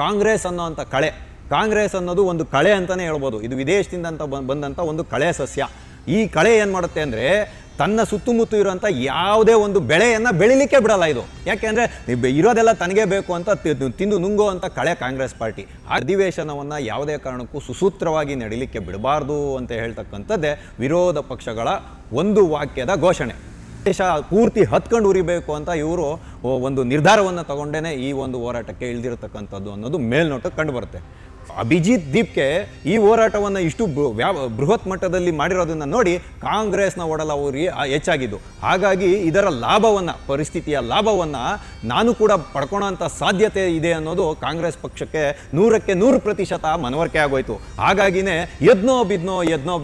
ಕಾಂಗ್ರೆಸ್ ಅನ್ನೋಂಥ ಕಳೆ. ಕಾಂಗ್ರೆಸ್ ಅನ್ನೋದು ಒಂದು ಕಳೆ ಅಂತಲೇ ಹೇಳ್ಬೋದು. ಇದು ವಿದೇಶದಿಂದ ಬಂದಂಥ ಒಂದು ಕಳೆ ಸಸ್ಯ. ಈ ಕಳೆ ಏನು ಮಾಡುತ್ತೆ ಅಂದರೆ ತನ್ನ ಸುತ್ತಮುತ್ತ ಇರುವಂಥ ಯಾವುದೇ ಒಂದು ಬೆಳೆಯನ್ನು ಬೆಳಿಲಿಕ್ಕೆ ಬಿಡಲ್ಲ ಇದು. ಯಾಕೆಂದರೆ ಇರೋದೆಲ್ಲ ತನಗೇ ಬೇಕು ಅಂತ ತಿಂದು ನುಂಗುವಂಥ ಕಳೆ ಕಾಂಗ್ರೆಸ್ ಪಾರ್ಟಿ. ಆ ಅಧಿವೇಶನವನ್ನು ಯಾವುದೇ ಕಾರಣಕ್ಕೂ ಸುಸೂತ್ರವಾಗಿ ನಡೀಲಿಕ್ಕೆ ಬಿಡಬಾರ್ದು ಅಂತ ಹೇಳ್ತಕ್ಕಂಥದ್ದೇ ವಿರೋಧ ಪಕ್ಷಗಳ ಒಂದು ವಾಕ್ಯದ ಘೋಷಣೆ. ದೇಶ ಪೂರ್ತಿ ಹತ್ಕೊಂಡು ಉರಿಬೇಕು ಅಂತ ಇವರು ಒಂದು ನಿರ್ಧಾರವನ್ನು ತಗೊಂಡೇ ಈ ಒಂದು ಹೋರಾಟಕ್ಕೆ ಇಳಿದಿರತಕ್ಕಂಥದ್ದು ಅನ್ನೋದು ಮೇಲ್ನೋಟಕ್ಕೆ ಕಂಡುಬರುತ್ತೆ. ಅಭಿಜಿತ್ ದೀಪ್ಗೆ ಈ ಹೋರಾಟವನ್ನು ಇಷ್ಟು ಬೃಹತ್ ಮಟ್ಟದಲ್ಲಿ ಮಾಡಿರೋದನ್ನು ನೋಡಿ ಕಾಂಗ್ರೆಸ್ನ ಒಡಲ ಉರಿ ಹೆಚ್ಚಾಗಿದ್ದು. ಹಾಗಾಗಿ ಇದರ ಲಾಭವನ್ನು, ಪರಿಸ್ಥಿತಿಯ ಲಾಭವನ್ನು ನಾನು ಕೂಡ ಪಡ್ಕೊಳ್ಳೋಂಥ ಸಾಧ್ಯತೆ ಇದೆ ಅನ್ನೋದು ಕಾಂಗ್ರೆಸ್ ಪಕ್ಷಕ್ಕೆ 100ಕ್ಕೆ 100% ಮನವರಿಕೆ ಆಗೋಯ್ತು. ಹಾಗಾಗಿನೇ ಎದ್ನೋ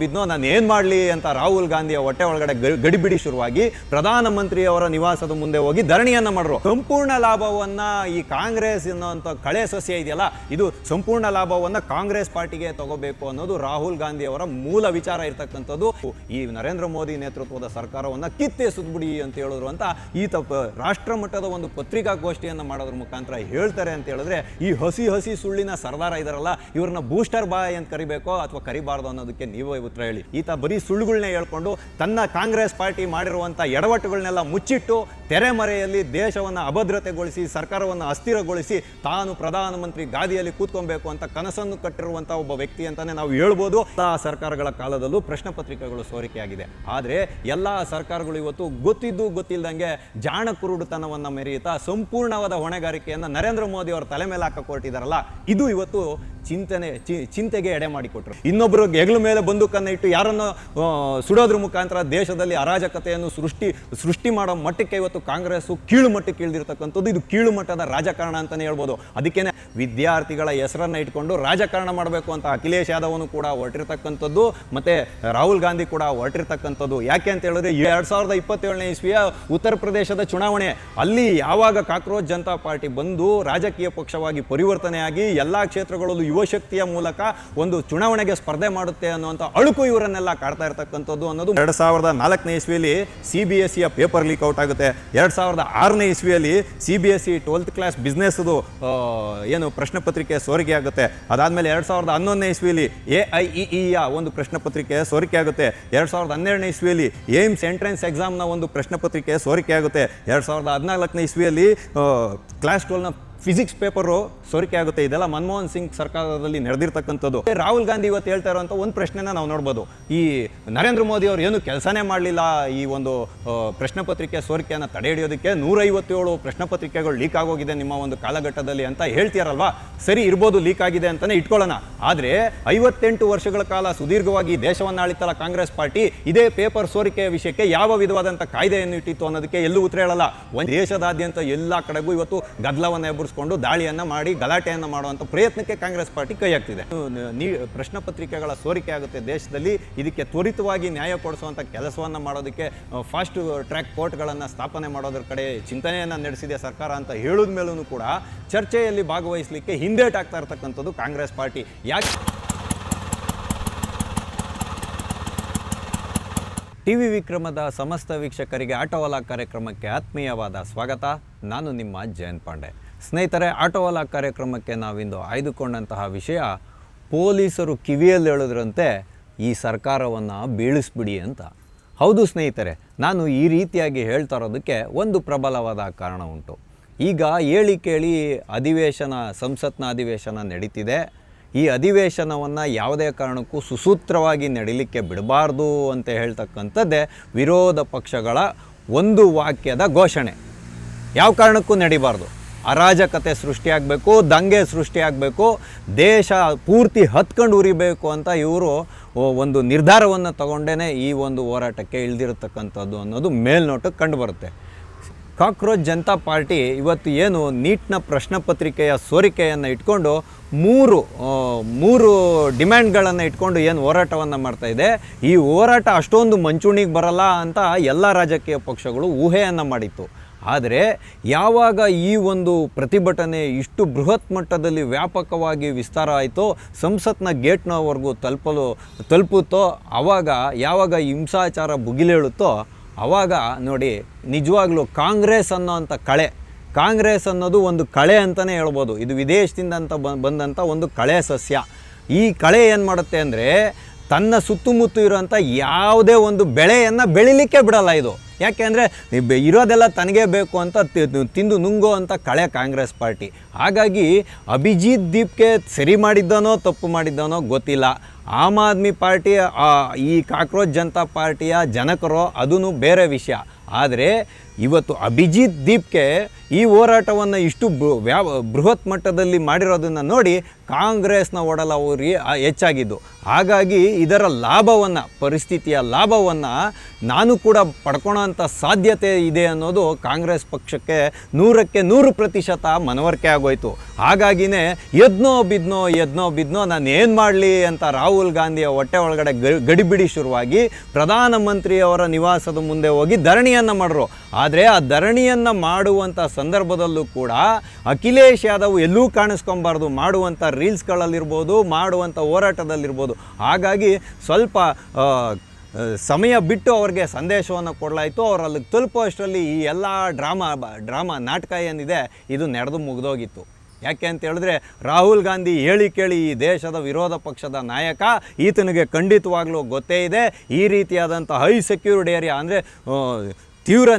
ಬಿದ್ನೋ ನಾನು ಏನು ಮಾಡಲಿ ಅಂತ ರಾಹುಲ್ ಗಾಂಧಿಯ ಹೊಟ್ಟೆ ಒಳಗಡೆ ಗಡಿಬಿಡಿ ಶುರುವಾಗಿ ಪ್ರಧಾನಮಂತ್ರಿಯವರ ನಿವಾಸದ ಮುಂದೆ ಹೋಗಿ ಧರಣಿಯನ್ನು ಮಾಡಿದ್ರು. ಸಂಪೂರ್ಣ ಲಾಭವನ್ನು ಈ ಕಾಂಗ್ರೆಸ್ ಅನ್ನೋಂಥ ಕಳೆ ಸಸ್ಯ ಇದೆಯಲ್ಲ, ಇದು ಸಂಪೂರ್ಣ ಲಾಭವನ್ನು ಕಾಂಗ್ರೆಸ್ ಪಾರ್ಟಿಗೆ ತಗೋಬೇಕು ಅನ್ನೋದು ರಾಹುಲ್ ಗಾಂಧಿ ಅವರ ಮೂಲ ವಿಚಾರ ಇರ್ತಕ್ಕಂಥದ್ದು. ಈ ನರೇಂದ್ರ ಮೋದಿ ನೇತೃತ್ವದ ಸರ್ಕಾರವನ್ನು ಕಿತ್ತೆಸೆದ್ಬಿಡಿ ಅಂತ ಹೇಳಿದ್ರು ಅಂತ ಈತ ರಾಷ್ಟ್ರ ಮಟ್ಟದ ಒಂದು ಪತ್ರಿಕಾಗೋಷ್ಠಿಯನ್ನು ಮಾಡೋದ್ರ ಮುಖಾಂತರ ಹೇಳ್ತಾರೆ ಅಂತ ಹೇಳಿದ್ರೆ, ಈ ಹಸಿ ಸುಳ್ಳಿನ ಸರ್ದಾರ ಇದಾರಲ್ಲ, ಇವ್ರನ್ನ ಬೂಸ್ಟರ್ ಬಾಯ್ ಅಂತ ಕರಿಬೇಕೋ ಅಥವಾ ಕರಿಬಾರ್ದು ಅನ್ನೋದಕ್ಕೆ ನೀವೇ ಉತ್ತರ ಹೇಳಿ. ಈತ ಬರೀ ಸುಳ್ಳುಗಳನ್ನೇ ಹೇಳ್ಕೊಂಡು ತನ್ನ ಕಾಂಗ್ರೆಸ್ ಪಾರ್ಟಿ ಮಾಡಿರುವಂಥ ಎಡವಟ್ಟುಗಳನ್ನೆಲ್ಲ ಮುಚ್ಚಿಟ್ಟು ತೆರೆಮರೆಯಲ್ಲಿ ದೇಶವನ್ನು ಅಭದ್ರತೆಗೊಳಿಸಿ ಸರ್ಕಾರವನ್ನು ಅಸ್ಥಿರಗೊಳಿಸಿ ತಾನು ಪ್ರಧಾನಮಂತ್ರಿ ಗಾದಿಯಲ್ಲಿ ಕೂತ್ಕೊಬೇಕು ಅಂತ ಕನಸನ್ನು ಕಟ್ಟಿರುವಂಥ ಒಬ್ಬ ವ್ಯಕ್ತಿ ಅಂತಾನೆ ನಾವು ಹೇಳ್ಬೋದು. ಎಲ್ಲ ಸರ್ಕಾರಗಳ ಕಾಲದಲ್ಲೂ ಪ್ರಶ್ನೆ ಪತ್ರಿಕೆಗಳು ಸೋರಿಕೆಯಾಗಿದೆ. ಆದರೆ ಎಲ್ಲ ಸರ್ಕಾರಗಳು ಇವತ್ತು ಗೊತ್ತಿಲ್ದಂಗೆ ಜಾಣ ಕುರುಡುತನವನ್ನು ಮೆರೆಯುತ್ತಾ ಸಂಪೂರ್ಣವಾದ ಹೊಣೆಗಾರಿಕೆಯನ್ನು ನರೇಂದ್ರ ಮೋದಿ ಅವರ ತಲೆ ಮೇಲೆ ಹಾಕಕ್ಕೆ ಹೊರಟಿದಾರಲ್ಲ, ಇದು ಇವತ್ತು ಚಿಂತೆಗೆ ಎಡೆ ಮಾಡಿಕೊಟ್ರು. ಇನ್ನೊಬ್ಬರು ಹೆಗಲ ಮೇಲೆ ಬಂದೂಕನ್ನು ಇಟ್ಟು ಯಾರನ್ನು ಸುಡೋದ್ರ ಮುಖಾಂತರ ದೇಶದಲ್ಲಿ ಅರಾಜಕತೆಯನ್ನು ಸೃಷ್ಟಿ ಮಾಡೋ ಮಟ್ಟಕ್ಕೆ ಇವತ್ತು ಕಾಂಗ್ರೆಸ್ ಕೀಳು ಮಟ್ಟಕ್ಕೆ ಇಳಿದಿರ್ತಕ್ಕಂಥದ್ದು. ಇದು ಕೀಳು ಮಟ್ಟದ ರಾಜಕಾರಣ ಅಂತಲೇ ಹೇಳ್ಬೋದು. ಅದಕ್ಕೇನೆ ವಿದ್ಯಾರ್ಥಿಗಳ ಹೆಸರನ್ನು ಇಟ್ಕೊಂಡು ರಾಜಕಾರಣ ಮಾಡಬೇಕು ಅಂತ ಅಖಿಲೇಶ್ ಯಾದವ್ನು ಕೂಡ ಹೊರಟಿರ್ತಕ್ಕಂಥದ್ದು, ಮತ್ತೆ ರಾಹುಲ್ ಗಾಂಧಿ ಕೂಡ ಹೊರಟಿರ್ತಕ್ಕಂಥದ್ದು. ಯಾಕೆ ಅಂತ ಹೇಳಿದ್ರೆ 2027ನೇ ಇಸ್ವಿಯ ಉತ್ತರ ಪ್ರದೇಶದ ಚುನಾವಣೆ, ಅಲ್ಲಿ ಯಾವಾಗ ಕಾಕ್ರೋಚ್ ಜನತಾ ಪಾರ್ಟಿ ಬಂದು ರಾಜಕೀಯ ಪಕ್ಷವಾಗಿ ಪರಿವರ್ತನೆಯಾಗಿ ಎಲ್ಲ ಕ್ಷೇತ್ರಗಳಲ್ಲೂ ಯುವಶಕ್ತಿಯ ಮೂಲಕ ಒಂದು ಚುನಾವಣೆಗೆ ಸ್ಪರ್ಧೆ ಮಾಡುತ್ತೆ ಅನ್ನುವಂಥ ಅಳುಕು ಇವರನ್ನೆಲ್ಲ ಕಾಡ್ತಾ ಇರ್ತಕ್ಕಂಥದ್ದು ಅನ್ನೋದು 2004ನೇ ಇಸ್ವಿಯಲ್ಲಿ CBSEಯ ಪೇಪರ್ ಲೀಕ್ ಔಟ್ ಆಗುತ್ತೆ. 2006ನೇ ಇಸ್ವಿಯಲ್ಲಿ CBSE 12th ಕ್ಲಾಸ್ ಬಿಸ್ನೆಸ್ದು ಏನು ಪ್ರಶ್ನೆ ಪತ್ರಿಕೆ ಸೋರಿಕೆ ಆಗುತ್ತೆ. ಅದಾದಮೇಲೆ 2011ನೇ ಇಸ್ವಿಯಲ್ಲಿ AIEEಯ ಒಂದು ಪ್ರಶ್ನೆ ಪತ್ರಿಕೆ ಸೋರಿಕೆ ಆಗುತ್ತೆ. 2012ನೇ ಇಸ್ವಿಯಲ್ಲಿ ಏಮ್ಸ್ ಎಂಟ್ರೆನ್ಸ್ ಎಕ್ಸಾಮ್ನ ಒಂದು ಪ್ರಶ್ನೆ ಪತ್ರಿಕೆ ಸೋರಿಕೆ ಆಗುತ್ತೆ. 2014ನೇ ಇಸ್ವಿಯಲ್ಲಿ ಕ್ಲಾಸ್ 12ನ ಫಿಸಿಕ್ಸ್ ಪೇಪರು ಸೋರಿಕೆ ಆಗುತ್ತೆ. ಇದೆಲ್ಲ ಮನಮೋಹನ್ ಸಿಂಗ್ ಸರ್ಕಾರದಲ್ಲಿ ನಡೆದಿರ್ತಕ್ಕಂಥದ್ದು. ರಾಹುಲ್ ಗಾಂಧಿ ಇವತ್ತು ಹೇಳ್ತಾ ಇರುವಂಥ ಒಂದು ಪ್ರಶ್ನೆನ ನಾವು ನೋಡ್ಬೋದು. ಈ ನರೇಂದ್ರ ಮೋದಿ ಅವರು ಏನು ಕೆಲಸನೇ ಮಾಡಲಿಲ್ಲ ಈ ಒಂದು ಪ್ರಶ್ನೆ ಪತ್ರಿಕೆ ಸೋರಿಕೆಯನ್ನು ತಡೆ ಹಿಡಿಯೋದಕ್ಕೆ. 157 ಪ್ರಶ್ನೆ ಪತ್ರಿಕೆಗಳು ಲೀಕ್ ಆಗೋಗಿದೆ ನಿಮ್ಮ ಒಂದು ಕಾಲಘಟ್ಟದಲ್ಲಿ ಅಂತ ಹೇಳ್ತೀರಲ್ವಾ, ಸರಿ ಇರ್ಬೋದು, ಲೀಕ್ ಆಗಿದೆ ಅಂತಲೇ ಇಟ್ಕೊಳ್ಳೋಣ. ಆದರೆ 58 ವರ್ಷಗಳ ಕಾಲ ಸುದೀರ್ಘವಾಗಿ ದೇಶವನ್ನು ಆಳಿತಲ್ಲ ಕಾಂಗ್ರೆಸ್ ಪಾರ್ಟಿ, ಇದೇ ಪೇಪರ್ ಸೋರಿಕೆಯ ವಿಷಯಕ್ಕೆ ಯಾವ ವಿಧವಾದಂಥ ಕಾಯ್ದೆಯನ್ನು ಇಟ್ಟಿತ್ತು ಅನ್ನೋದಕ್ಕೆ ಎಲ್ಲೂ ಉತ್ತರ ಹೇಳಲ್ಲ. ಒಂದು ದೇಶದಾದ್ಯಂತ ಎಲ್ಲ ಕಡೆಗೂ ಇವತ್ತು ಗದ್ದಲವನ್ನು ಎಬ್ಬರಿಸ್ಕೊಂಡು ದಾಳಿಯನ್ನು ಮಾಡಿ ಗಲಾಟೆಯನ್ನು ಮಾಡುವಂಥ ಪ್ರಯತ್ನಕ್ಕೆ ಕಾಂಗ್ರೆಸ್ ಪಾರ್ಟಿ ಕೈ ಹಾಕ್ತಿದೆ. ಪ್ರಶ್ನೆ ಪತ್ರಿಕೆಗಳ ಸೋರಿಕೆ ಆಗುತ್ತೆ ದೇಶದಲ್ಲಿ, ಇದಕ್ಕೆ ತ್ವರಿತವಾಗಿ ನ್ಯಾಯ ಕೊಡಿಸುವಂಥ ಕೆಲಸವನ್ನು ಮಾಡೋದಕ್ಕೆ ಫಾಸ್ಟ್ ಟ್ರ್ಯಾಕ್ ಕೋರ್ಟ್ಗಳನ್ನು ಸ್ಥಾಪನೆ ಮಾಡೋದ್ರ ಕಡೆ ಚಿಂತನೆಯನ್ನು ನಡೆಸಿದೆ ಸರ್ಕಾರ ಅಂತ ಹೇಳಿದ ಮೇಲೂ ಕೂಡ ಚರ್ಚೆಯಲ್ಲಿ ಭಾಗವಹಿಸಲಿಕ್ಕೆ ಹಿಂದೇಟಾಗ್ತಾ ಇರ್ತಕ್ಕಂಥದ್ದು ಕಾಂಗ್ರೆಸ್ ಪಾರ್ಟಿ. ಯಾಕೆ ಟಿವಿ ವಿಕ್ರಮದ ಸಮಸ್ತ ವೀಕ್ಷಕರಿಗೆ ಆಟೋವಾಲಾ ಕಾರ್ಯಕ್ರಮಕ್ಕೆ ಆತ್ಮೀಯವಾದ ಸ್ವಾಗತ. ನಾನು ನಿಮ್ಮ ಜಯಂತ್ ಪಾಂಡೆ. ಸ್ನೇಹಿತರೆ, ಆಟೋವಾಲಾ ಕಾರ್ಯಕ್ರಮಕ್ಕೆ ನಾವಿಂದು ಆಯ್ದುಕೊಂಡಂತಹ ವಿಷಯ, ಪೊಲೀಸರು ಕಿವಿಯಲ್ಲಿ ಹೇಳಿದ್ರಂತೆ ಈ ಸರ್ಕಾರವನ್ನು ಬೀಳಿಸ್ಬಿಡಿ ಅಂತ. ಹೌದು ಸ್ನೇಹಿತರೆ, ನಾನು ಈ ರೀತಿಯಾಗಿ ಹೇಳ್ತಾ ಇರೋದಕ್ಕೆ ಒಂದು ಪ್ರಬಲವಾದ ಕಾರಣ ಉಂಟು. ಈಗ ಹೇಳಿ ಕೇಳಿ ಸಂಸತ್ನ ಅಧಿವೇಶನ ನಡೀತಿದೆ. ಈ ಅಧಿವೇಶನವನ್ನು ಯಾವುದೇ ಕಾರಣಕ್ಕೂ ಸುಸೂತ್ರವಾಗಿ ನಡೀಲಿಕ್ಕೆ ಬಿಡಬಾರ್ದು ಅಂತ ಹೇಳ್ತಕ್ಕಂಥದ್ದೇ ವಿರೋಧ ಪಕ್ಷಗಳ ಒಂದು ವಾಕ್ಯದ ಘೋಷಣೆ. ಯಾವ ಕಾರಣಕ್ಕೂ ನಡಿಬಾರ್ದು, ಅರಾಜಕತೆ ಸೃಷ್ಟಿಯಾಗಬೇಕು, ದಂಗೆ ಸೃಷ್ಟಿಯಾಗಬೇಕು, ದೇಶ ಪೂರ್ತಿ ಹತ್ಕೊಂಡು ಉರಿಬೇಕು ಅಂತ ಇವರು ಒಂದು ನಿರ್ಧಾರವನ್ನು ತಗೊಂಡೇ ಈ ಒಂದು ಹೋರಾಟಕ್ಕೆ ಇಳಿದಿರತಕ್ಕಂಥದ್ದು ಅನ್ನೋದು ಮೇಲ್ನೋಟಕ್ಕೆ ಕಂಡುಬರುತ್ತೆ. ಕಾಕ್ರೋಚ್ ಜನತಾ ಪಾರ್ಟಿ ಇವತ್ತು ಏನು ನೀಟ್ನ ಪ್ರಶ್ನೆ ಪತ್ರಿಕೆಯ ಸೋರಿಕೆಯನ್ನು ಇಟ್ಕೊಂಡು ಮೂರು ಡಿಮ್ಯಾಂಡ್ಗಳನ್ನು ಇಟ್ಕೊಂಡು ಏನು ಹೋರಾಟವನ್ನು ಮಾಡ್ತಾಯಿದೆ, ಈ ಹೋರಾಟ ಅಷ್ಟೊಂದು ಮಂಚೂಣಿಗೆ ಬರಲ್ಲ ಅಂತ ಎಲ್ಲ ರಾಜಕೀಯ ಪಕ್ಷಗಳು ಊಹೆಯನ್ನು ಮಾಡಿತ್ತು. ಆದರೆ ಯಾವಾಗ ಈ ಒಂದು ಪ್ರತಿಭಟನೆ ಇಷ್ಟು ಬೃಹತ್ ಮಟ್ಟದಲ್ಲಿ ವ್ಯಾಪಕವಾಗಿ ವಿಸ್ತಾರ ಆಯಿತೋ, ಸಂಸತ್ನ ಗೇಟ್ನವರೆಗೂ ತಲುಪುತ್ತೋ, ಯಾವಾಗ ಹಿಂಸಾಚಾರ ಭುಗಿಲೇಳುತ್ತೋ, ಆವಾಗ ನೋಡಿ ನಿಜವಾಗ್ಲೂ ಕಾಂಗ್ರೆಸ್ ಅನ್ನೋಂಥ ಕಳೆ, ಕಾಂಗ್ರೆಸ್ ಅನ್ನೋದು ಒಂದು ಕಳೆ ಅಂತಲೇ ಹೇಳ್ಬೋದು. ಇದು ವಿದೇಶದಿಂದ ಬಂದಂಥ ಒಂದು ಕಳೆ ಸಸ್ಯ. ಈ ಕಳೆ ಏನು ಮಾಡುತ್ತೆ ಅಂದರೆ ತನ್ನ ಸುತ್ತಮುತ್ತ ಇರುವಂಥ ಯಾವುದೇ ಒಂದು ಬೆಳೆಯನ್ನು ಬೆಳಿಲಿಕ್ಕೆ ಬಿಡಲ್ಲ ಇದು. ಯಾಕೆಂದರೆ ಇರೋದೆಲ್ಲ ತನಗೇ ಬೇಕು ಅಂತ ತಿಂದು ನುಂಗೋ ಅಂತ ಕಳೆ ಕಾಂಗ್ರೆಸ್ ಪಾರ್ಟಿ. ಹಾಗಾಗಿ ಅಭಿಜಿತ್ ದೀಪ್ಗೆ ಸರಿ ಮಾಡಿದ್ದಾನೋ ತಪ್ಪು ಮಾಡಿದ್ದಾನೋ ಗೊತ್ತಿಲ್ಲ. ಆಮ್ ಆದ್ಮಿ ಪಾರ್ಟಿ ಈ ಕಾಕ್ರೋಚ್ ಜನತಾ ಪಾರ್ಟಿಯ ಜನಕರು ಅದೂ ಬೇರೆ ವಿಷಯ. ಆದರೆ ಇವತ್ತು ಅಭಿಜಿತ್ ದೀಪ್ಗೆ ಈ ಹೋರಾಟವನ್ನು ಇಷ್ಟು ಬೃಹತ್ ಮಟ್ಟದಲ್ಲಿ ಮಾಡಿರೋದನ್ನು ನೋಡಿ ಕಾಂಗ್ರೆಸ್ನ ಒಡಲ ಊರಿ ಹೆಚ್ಚಾಗಿದ್ದು. ಹಾಗಾಗಿ ಇದರ ಲಾಭವನ್ನು, ಪರಿಸ್ಥಿತಿಯ ಲಾಭವನ್ನು ನಾನು ಕೂಡ ಪಡ್ಕೊಳ್ಳೋಂಥ ಸಾಧ್ಯತೆ ಇದೆ ಅನ್ನೋದು ಕಾಂಗ್ರೆಸ್ ಪಕ್ಷಕ್ಕೆ 100ಕ್ಕೆ 100% ಮನವರಿಕೆ ಆಗೋಯ್ತು. ಹಾಗಾಗಿನೇ ಎದ್ನೋ ಬಿದ್ನೋ ನಾನು ಏನು ಮಾಡಲಿ ಅಂತ ರಾಹುಲ್ ಗಾಂಧಿಯ ಹೊಟ್ಟೆ ಒಳಗಡೆ ಗಡಿಬಿಡಿ ಶುರುವಾಗಿ ಪ್ರಧಾನಮಂತ್ರಿಯವರ ನಿವಾಸದ ಮುಂದೆ ಹೋಗಿ ಧರಣಿಯನ್ನು ಮಾಡಿದ್ರು. ಆದರೆ ಆ ಧರಣಿಯನ್ನು ಮಾಡುವಂಥ ಸಂದರ್ಭದಲ್ಲೂ ಕೂಡ ಅಖಿಲೇಶ್ ಯಾದವ್ ಎಲ್ಲೂ ಕಾಣಿಸ್ಕೊಬಾರ್ದು, ಮಾಡುವಂಥ ರೀಲ್ಸ್ಗಳಲ್ಲಿರ್ಬೋದು, ಮಾಡುವಂಥ ಹೋರಾಟದಲ್ಲಿರ್ಬೋದು. ಹಾಗಾಗಿ ಸ್ವಲ್ಪ ಸಮಯ ಬಿಟ್ಟು ಅವ್ರಿಗೆ ಸಂದೇಶವನ್ನು ಕೊಡಲಾಯಿತು. ಅವ್ರು ಅಲ್ಲಿಗೆ ತಲುಪೋ ಅಷ್ಟರಲ್ಲಿ ಈ ಎಲ್ಲ ಡ್ರಾಮಾ ನಾಟಕ ಏನಿದೆ ಇದು ನಡೆದು ಮುಗಿದೋಗಿತ್ತು. ಯಾಕೆ ಅಂತ ಹೇಳಿದ್ರೆ ರಾಹುಲ್ ಗಾಂಧಿ ಹೇಳಿ ಕೇಳಿ ಈ ದೇಶದ ವಿರೋಧ ಪಕ್ಷದ ನಾಯಕ, ಈತನಿಗೆ ಖಂಡಿತವಾಗ್ಲೂ ಗೊತ್ತೇ ಇದೆ ಈ ರೀತಿಯಾದಂಥ ಹೈ ಸೆಕ್ಯೂರ್ಡ್ ಏರಿಯಾ ಅಂದರೆ ತೀವ್ರ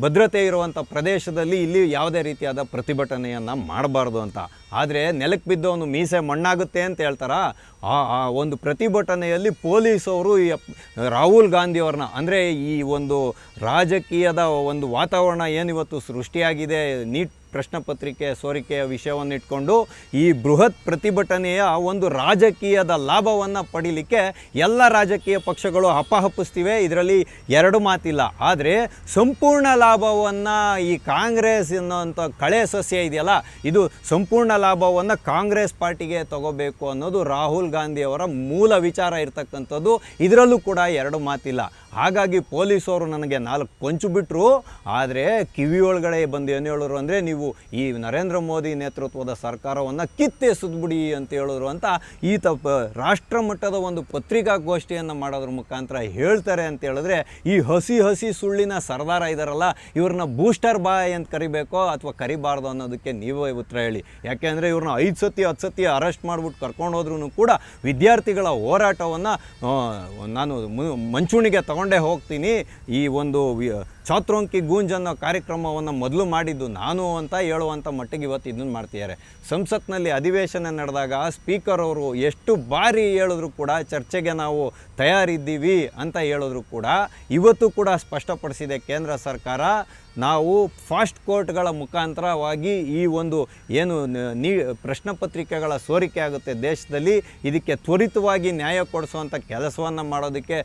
ಭದ್ರತೆ ಇರುವಂಥ ಪ್ರದೇಶದಲ್ಲಿ ಇಲ್ಲಿ ಯಾವುದೇ ರೀತಿಯಾದ ಪ್ರತಿಭಟನೆಯನ್ನು ಮಾಡಬಾರ್ದು ಅಂತ. ಆದರೆ ನೆಲಕ್ಕೆ ಬಿದ್ದವನು ಮೀಸೆ ಮಣ್ಣಾಗುತ್ತೆ ಅಂತ ಹೇಳ್ತಾರ. ಆ ಒಂದು ಪ್ರತಿಭಟನೆಯಲ್ಲಿ ಪೊಲೀಸವರು ರಾಹುಲ್ ಗಾಂಧಿಯವ್ರನ್ನ, ಅಂದರೆ ಈ ಒಂದು ರಾಜಕೀಯದ ಒಂದು ವಾತಾವರಣ ಏನಿವತ್ತು ಸೃಷ್ಟಿಯಾಗಿದೆ, ನೀಟ್ ಪ್ರಶ್ನೆ ಪತ್ರಿಕೆ ಸೋರಿಕೆಯ ವಿಷಯವನ್ನು ಇಟ್ಕೊಂಡು ಈ ಬೃಹತ್ ಪ್ರತಿಭಟನೆಯ ಒಂದು ರಾಜಕೀಯದ ಲಾಭವನ್ನು ಪಡೀಲಿಕ್ಕೆ ಎಲ್ಲ ರಾಜಕೀಯ ಪಕ್ಷಗಳು ಹಪ್ಪಹಪ್ಪಿಸ್ತಿವೆ, ಇದರಲ್ಲಿ ಎರಡು ಮಾತಿಲ್ಲ. ಆದರೆ ಸಂಪೂರ್ಣ ಲಾಭವನ್ನು ಈ ಕಾಂಗ್ರೆಸ್ ಅನ್ನೋಂಥ ಕಳೆ ಸಸ್ಯ ಇದೆಯಲ್ಲ, ಇದು ಸಂಪೂರ್ಣ ಲಾಭವನ್ನು ಕಾಂಗ್ರೆಸ್ ಪಾರ್ಟಿಗೆ ತಗೋಬೇಕು ಅನ್ನೋದು ರಾಹುಲ್ ಗಾಂಧಿಯವರ ಮೂಲ ವಿಚಾರ ಇರ್ತಕ್ಕಂಥದ್ದು. ಇದರಲ್ಲೂ ಕೂಡ ಎರಡು ಮಾತಿಲ್ಲ. ಹಾಗಾಗಿ ಪೊಲೀಸವರು ನನಗೆ 4 ಪಂಚು ಬಿಟ್ಟರು. ಆದರೆ ಕಿವಿಯೊಳಗಡೆ ಬಂದು ಏನು ಹೇಳಿದ್ರು ಅಂದರೆ, ನೀವು ಈ ನರೇಂದ್ರ ಮೋದಿ ನೇತೃತ್ವದ ಸರ್ಕಾರವನ್ನು ಕಿತ್ತೆಸೆದ್ಬಿಡಿ ಅಂತ ಹೇಳಿದ್ರು ಅಂತ ಈತ ರಾಷ್ಟ್ರ ಮಟ್ಟದ ಒಂದು ಪತ್ರಿಕಾಗೋಷ್ಠಿಯನ್ನು ಮಾಡೋದ್ರ ಮುಖಾಂತರ ಹೇಳ್ತಾರೆ ಅಂತ ಹೇಳಿದ್ರೆ, ಈ ಹಸಿ ಸುಳ್ಳಿನ ಸರ್ದಾರ ಇದ್ದಾರಲ್ಲ, ಇವ್ರನ್ನ ಬೂಸ್ಟರ್ ಬಾಯ್ ಅಂತ ಕರಿಬೇಕೋ ಅಥವಾ ಕರಿಬಾರ್ದು ಅನ್ನೋದಕ್ಕೆ ನೀವೇ ಉತ್ತರ ಹೇಳಿ. ಯಾಕೆಂದರೆ ಇವ್ರನ್ನ 10 ಸತಿ ಅರೆಸ್ಟ್ ಮಾಡಿಬಿಟ್ಟು ಕರ್ಕೊಂಡು ಹೋದ್ರೂ ಕೂಡ ವಿದ್ಯಾರ್ಥಿಗಳ ಹೋರಾಟವನ್ನು ನಾನು ಮಂಚೂಣಿಗೆ ತಗೊಂಡೇ ಹೋಗ್ತೀನಿ. ಈ ಒಂದು ಛಾತ್ರೋಂಕಿ ಗೂಂಜ್ ಅನ್ನೋ ಕಾರ್ಯಕ್ರಮವನ್ನು ಮೊದಲು ಮಾಡಿದ್ದು ನಾನು ಅಂತ ಹೇಳುವಂಥ ಮಟ್ಟಿಗೆ ಇವತ್ತು ಇದನ್ನು ಮಾಡ್ತಿದ್ದಾರೆ. ಸಂಸತ್ನಲ್ಲಿ ಅಧಿವೇಶನ ನಡೆದಾಗ ಸ್ಪೀಕರ್ ಅವರು ಎಷ್ಟು ಬಾರಿ ಹೇಳಿದ್ರು ಕೂಡ ಚರ್ಚೆಗೆ ನಾವು ತಯಾರಿದ್ದೀವಿ ಅಂತ ಹೇಳಿದ್ರು ಕೂಡ ಇವತ್ತು ಕೂಡ ಸ್ಪಷ್ಟಪಡಿಸಿದೆ ಕೇಂದ್ರ ಸರ್ಕಾರ, ನಾವು ಫಾಸ್ಟ್ ಕೋರ್ಟ್ಗಳ ಮುಖಾಂತರವಾಗಿ ಈ ಒಂದು ಏನು ಪ್ರಶ್ನೆ ಪತ್ರಿಕೆಗಳ ಸೋರಿಕೆ ಆಗುತ್ತೆ ದೇಶದಲ್ಲಿ, ಇದಕ್ಕೆ ತ್ವರಿತವಾಗಿ ನ್ಯಾಯ ಕೊಡಿಸುವಂಥ ಕೆಲಸವನ್ನು ಮಾಡೋದಕ್ಕೆ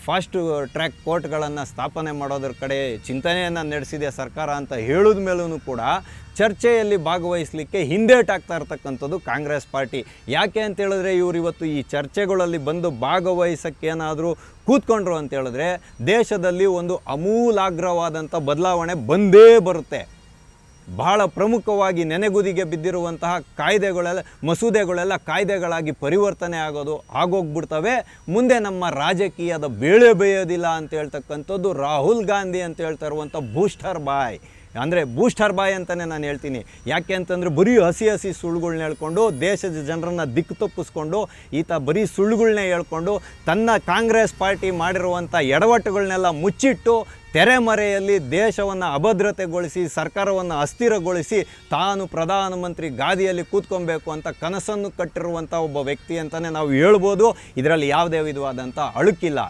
ಫಾಸ್ಟ್ ಟ್ರ್ಯಾಕ್ ಕೋರ್ಟ್ಗಳನ್ನು ಸ್ಥಾಪನೆ ಮಾಡೋದ್ರ ಕಡೆ ಚಿಂತನೆಯನ್ನು ನಡೆಸಿದೆ ಸರ್ಕಾರ ಅಂತ ಹೇಳಿದ ಮೇಲೂ ಕೂಡ ಚರ್ಚೆಯಲ್ಲಿ ಭಾಗವಹಿಸಲಿಕ್ಕೆ ಹಿಂದೇಟಾಗ್ತಾ ಇರ್ತಕ್ಕಂಥದ್ದು ಕಾಂಗ್ರೆಸ್ ಪಾರ್ಟಿ. ಯಾಕೆ ಅಂತ ಹೇಳಿದ್ರೆ, ಇವರು ಇವತ್ತು ಈ ಚರ್ಚೆಗಳಲ್ಲಿ ಬಂದು ಭಾಗವಹಿಸೋಕ್ಕೇನಾದರೂ ಕೂತ್ಕೊಂಡ್ರು ಅಂತ ಹೇಳಿದ್ರೆ ದೇಶದಲ್ಲಿ ಒಂದು ಅಮೂಲಾಗ್ರವಾದಂಥ ಬದಲಾವಣೆ ಬಂದೇ ಬರುತ್ತೆ. ಬಹಳ ಪ್ರಮುಖವಾಗಿ ನೆನೆಗುದಿಗೆ ಬಿದ್ದಿರುವಂತಹ ಮಸೂದೆಗಳೆಲ್ಲ ಕಾಯ್ದೆಗಳಾಗಿ ಪರಿವರ್ತನೆ ಆಗೋಗ್ಬಿಡ್ತವೆ. ಮುಂದೆ ನಮ್ಮ ರಾಜಕೀಯದ ಬೇಳೆ ಬೇಯೋದಿಲ್ಲ ಅಂತ ಹೇಳ್ತಕ್ಕಂಥದ್ದು ರಾಹುಲ್ ಗಾಂಧಿ ಅಂತ ಹೇಳ್ತಾ ಇರುವಂಥ ಬೂಸ್ಟರ್ ಬಾಯ್. ಅಂದರೆ ಬೂಸ್ಟರ್ ಬಾಯ್ ಅಂತಲೇ ನಾನು ಹೇಳ್ತೀನಿ. ಯಾಕೆ ಅಂತಂದರೆ ಬರೀ ಹಸಿ ಸುಳ್ಳುಗಳ್ನ ಹೇಳ್ಕೊಂಡು ದೇಶದ ಜನರನ್ನು ದಿಕ್ಕು ತಪ್ಪಿಸ್ಕೊಂಡು ಈತ ಬರೀ ಸುಳ್ಳುಗಳ್ನೇ ಹೇಳ್ಕೊಂಡು ತನ್ನ ಕಾಂಗ್ರೆಸ್ ಪಾರ್ಟಿ ಮಾಡಿರುವಂಥ ಎಡವಟ್ಟುಗಳನ್ನೆಲ್ಲ ಮುಚ್ಚಿಟ್ಟು ತೆರೆಮರೆಯಲ್ಲಿ ದೇಶವನ್ನು ಅಭದ್ರತೆಗೊಳಿಸಿ ಸರ್ಕಾರವನ್ನು ಅಸ್ಥಿರಗೊಳಿಸಿ ತಾನು ಪ್ರಧಾನಮಂತ್ರಿ ಗಾದಿಯಲ್ಲಿ ಕೂತ್ಕೊಬೇಕು ಅಂತ ಕನಸನ್ನು ಕಟ್ಟಿರುವಂಥ ಒಬ್ಬ ವ್ಯಕ್ತಿ ಅಂತಲೇ ನಾವು ಹೇಳ್ಬೋದು. ಇದರಲ್ಲಿ ಯಾವುದೇ ವಿಧವಾದಂಥ ಅಳುಕಿಲ್ಲ.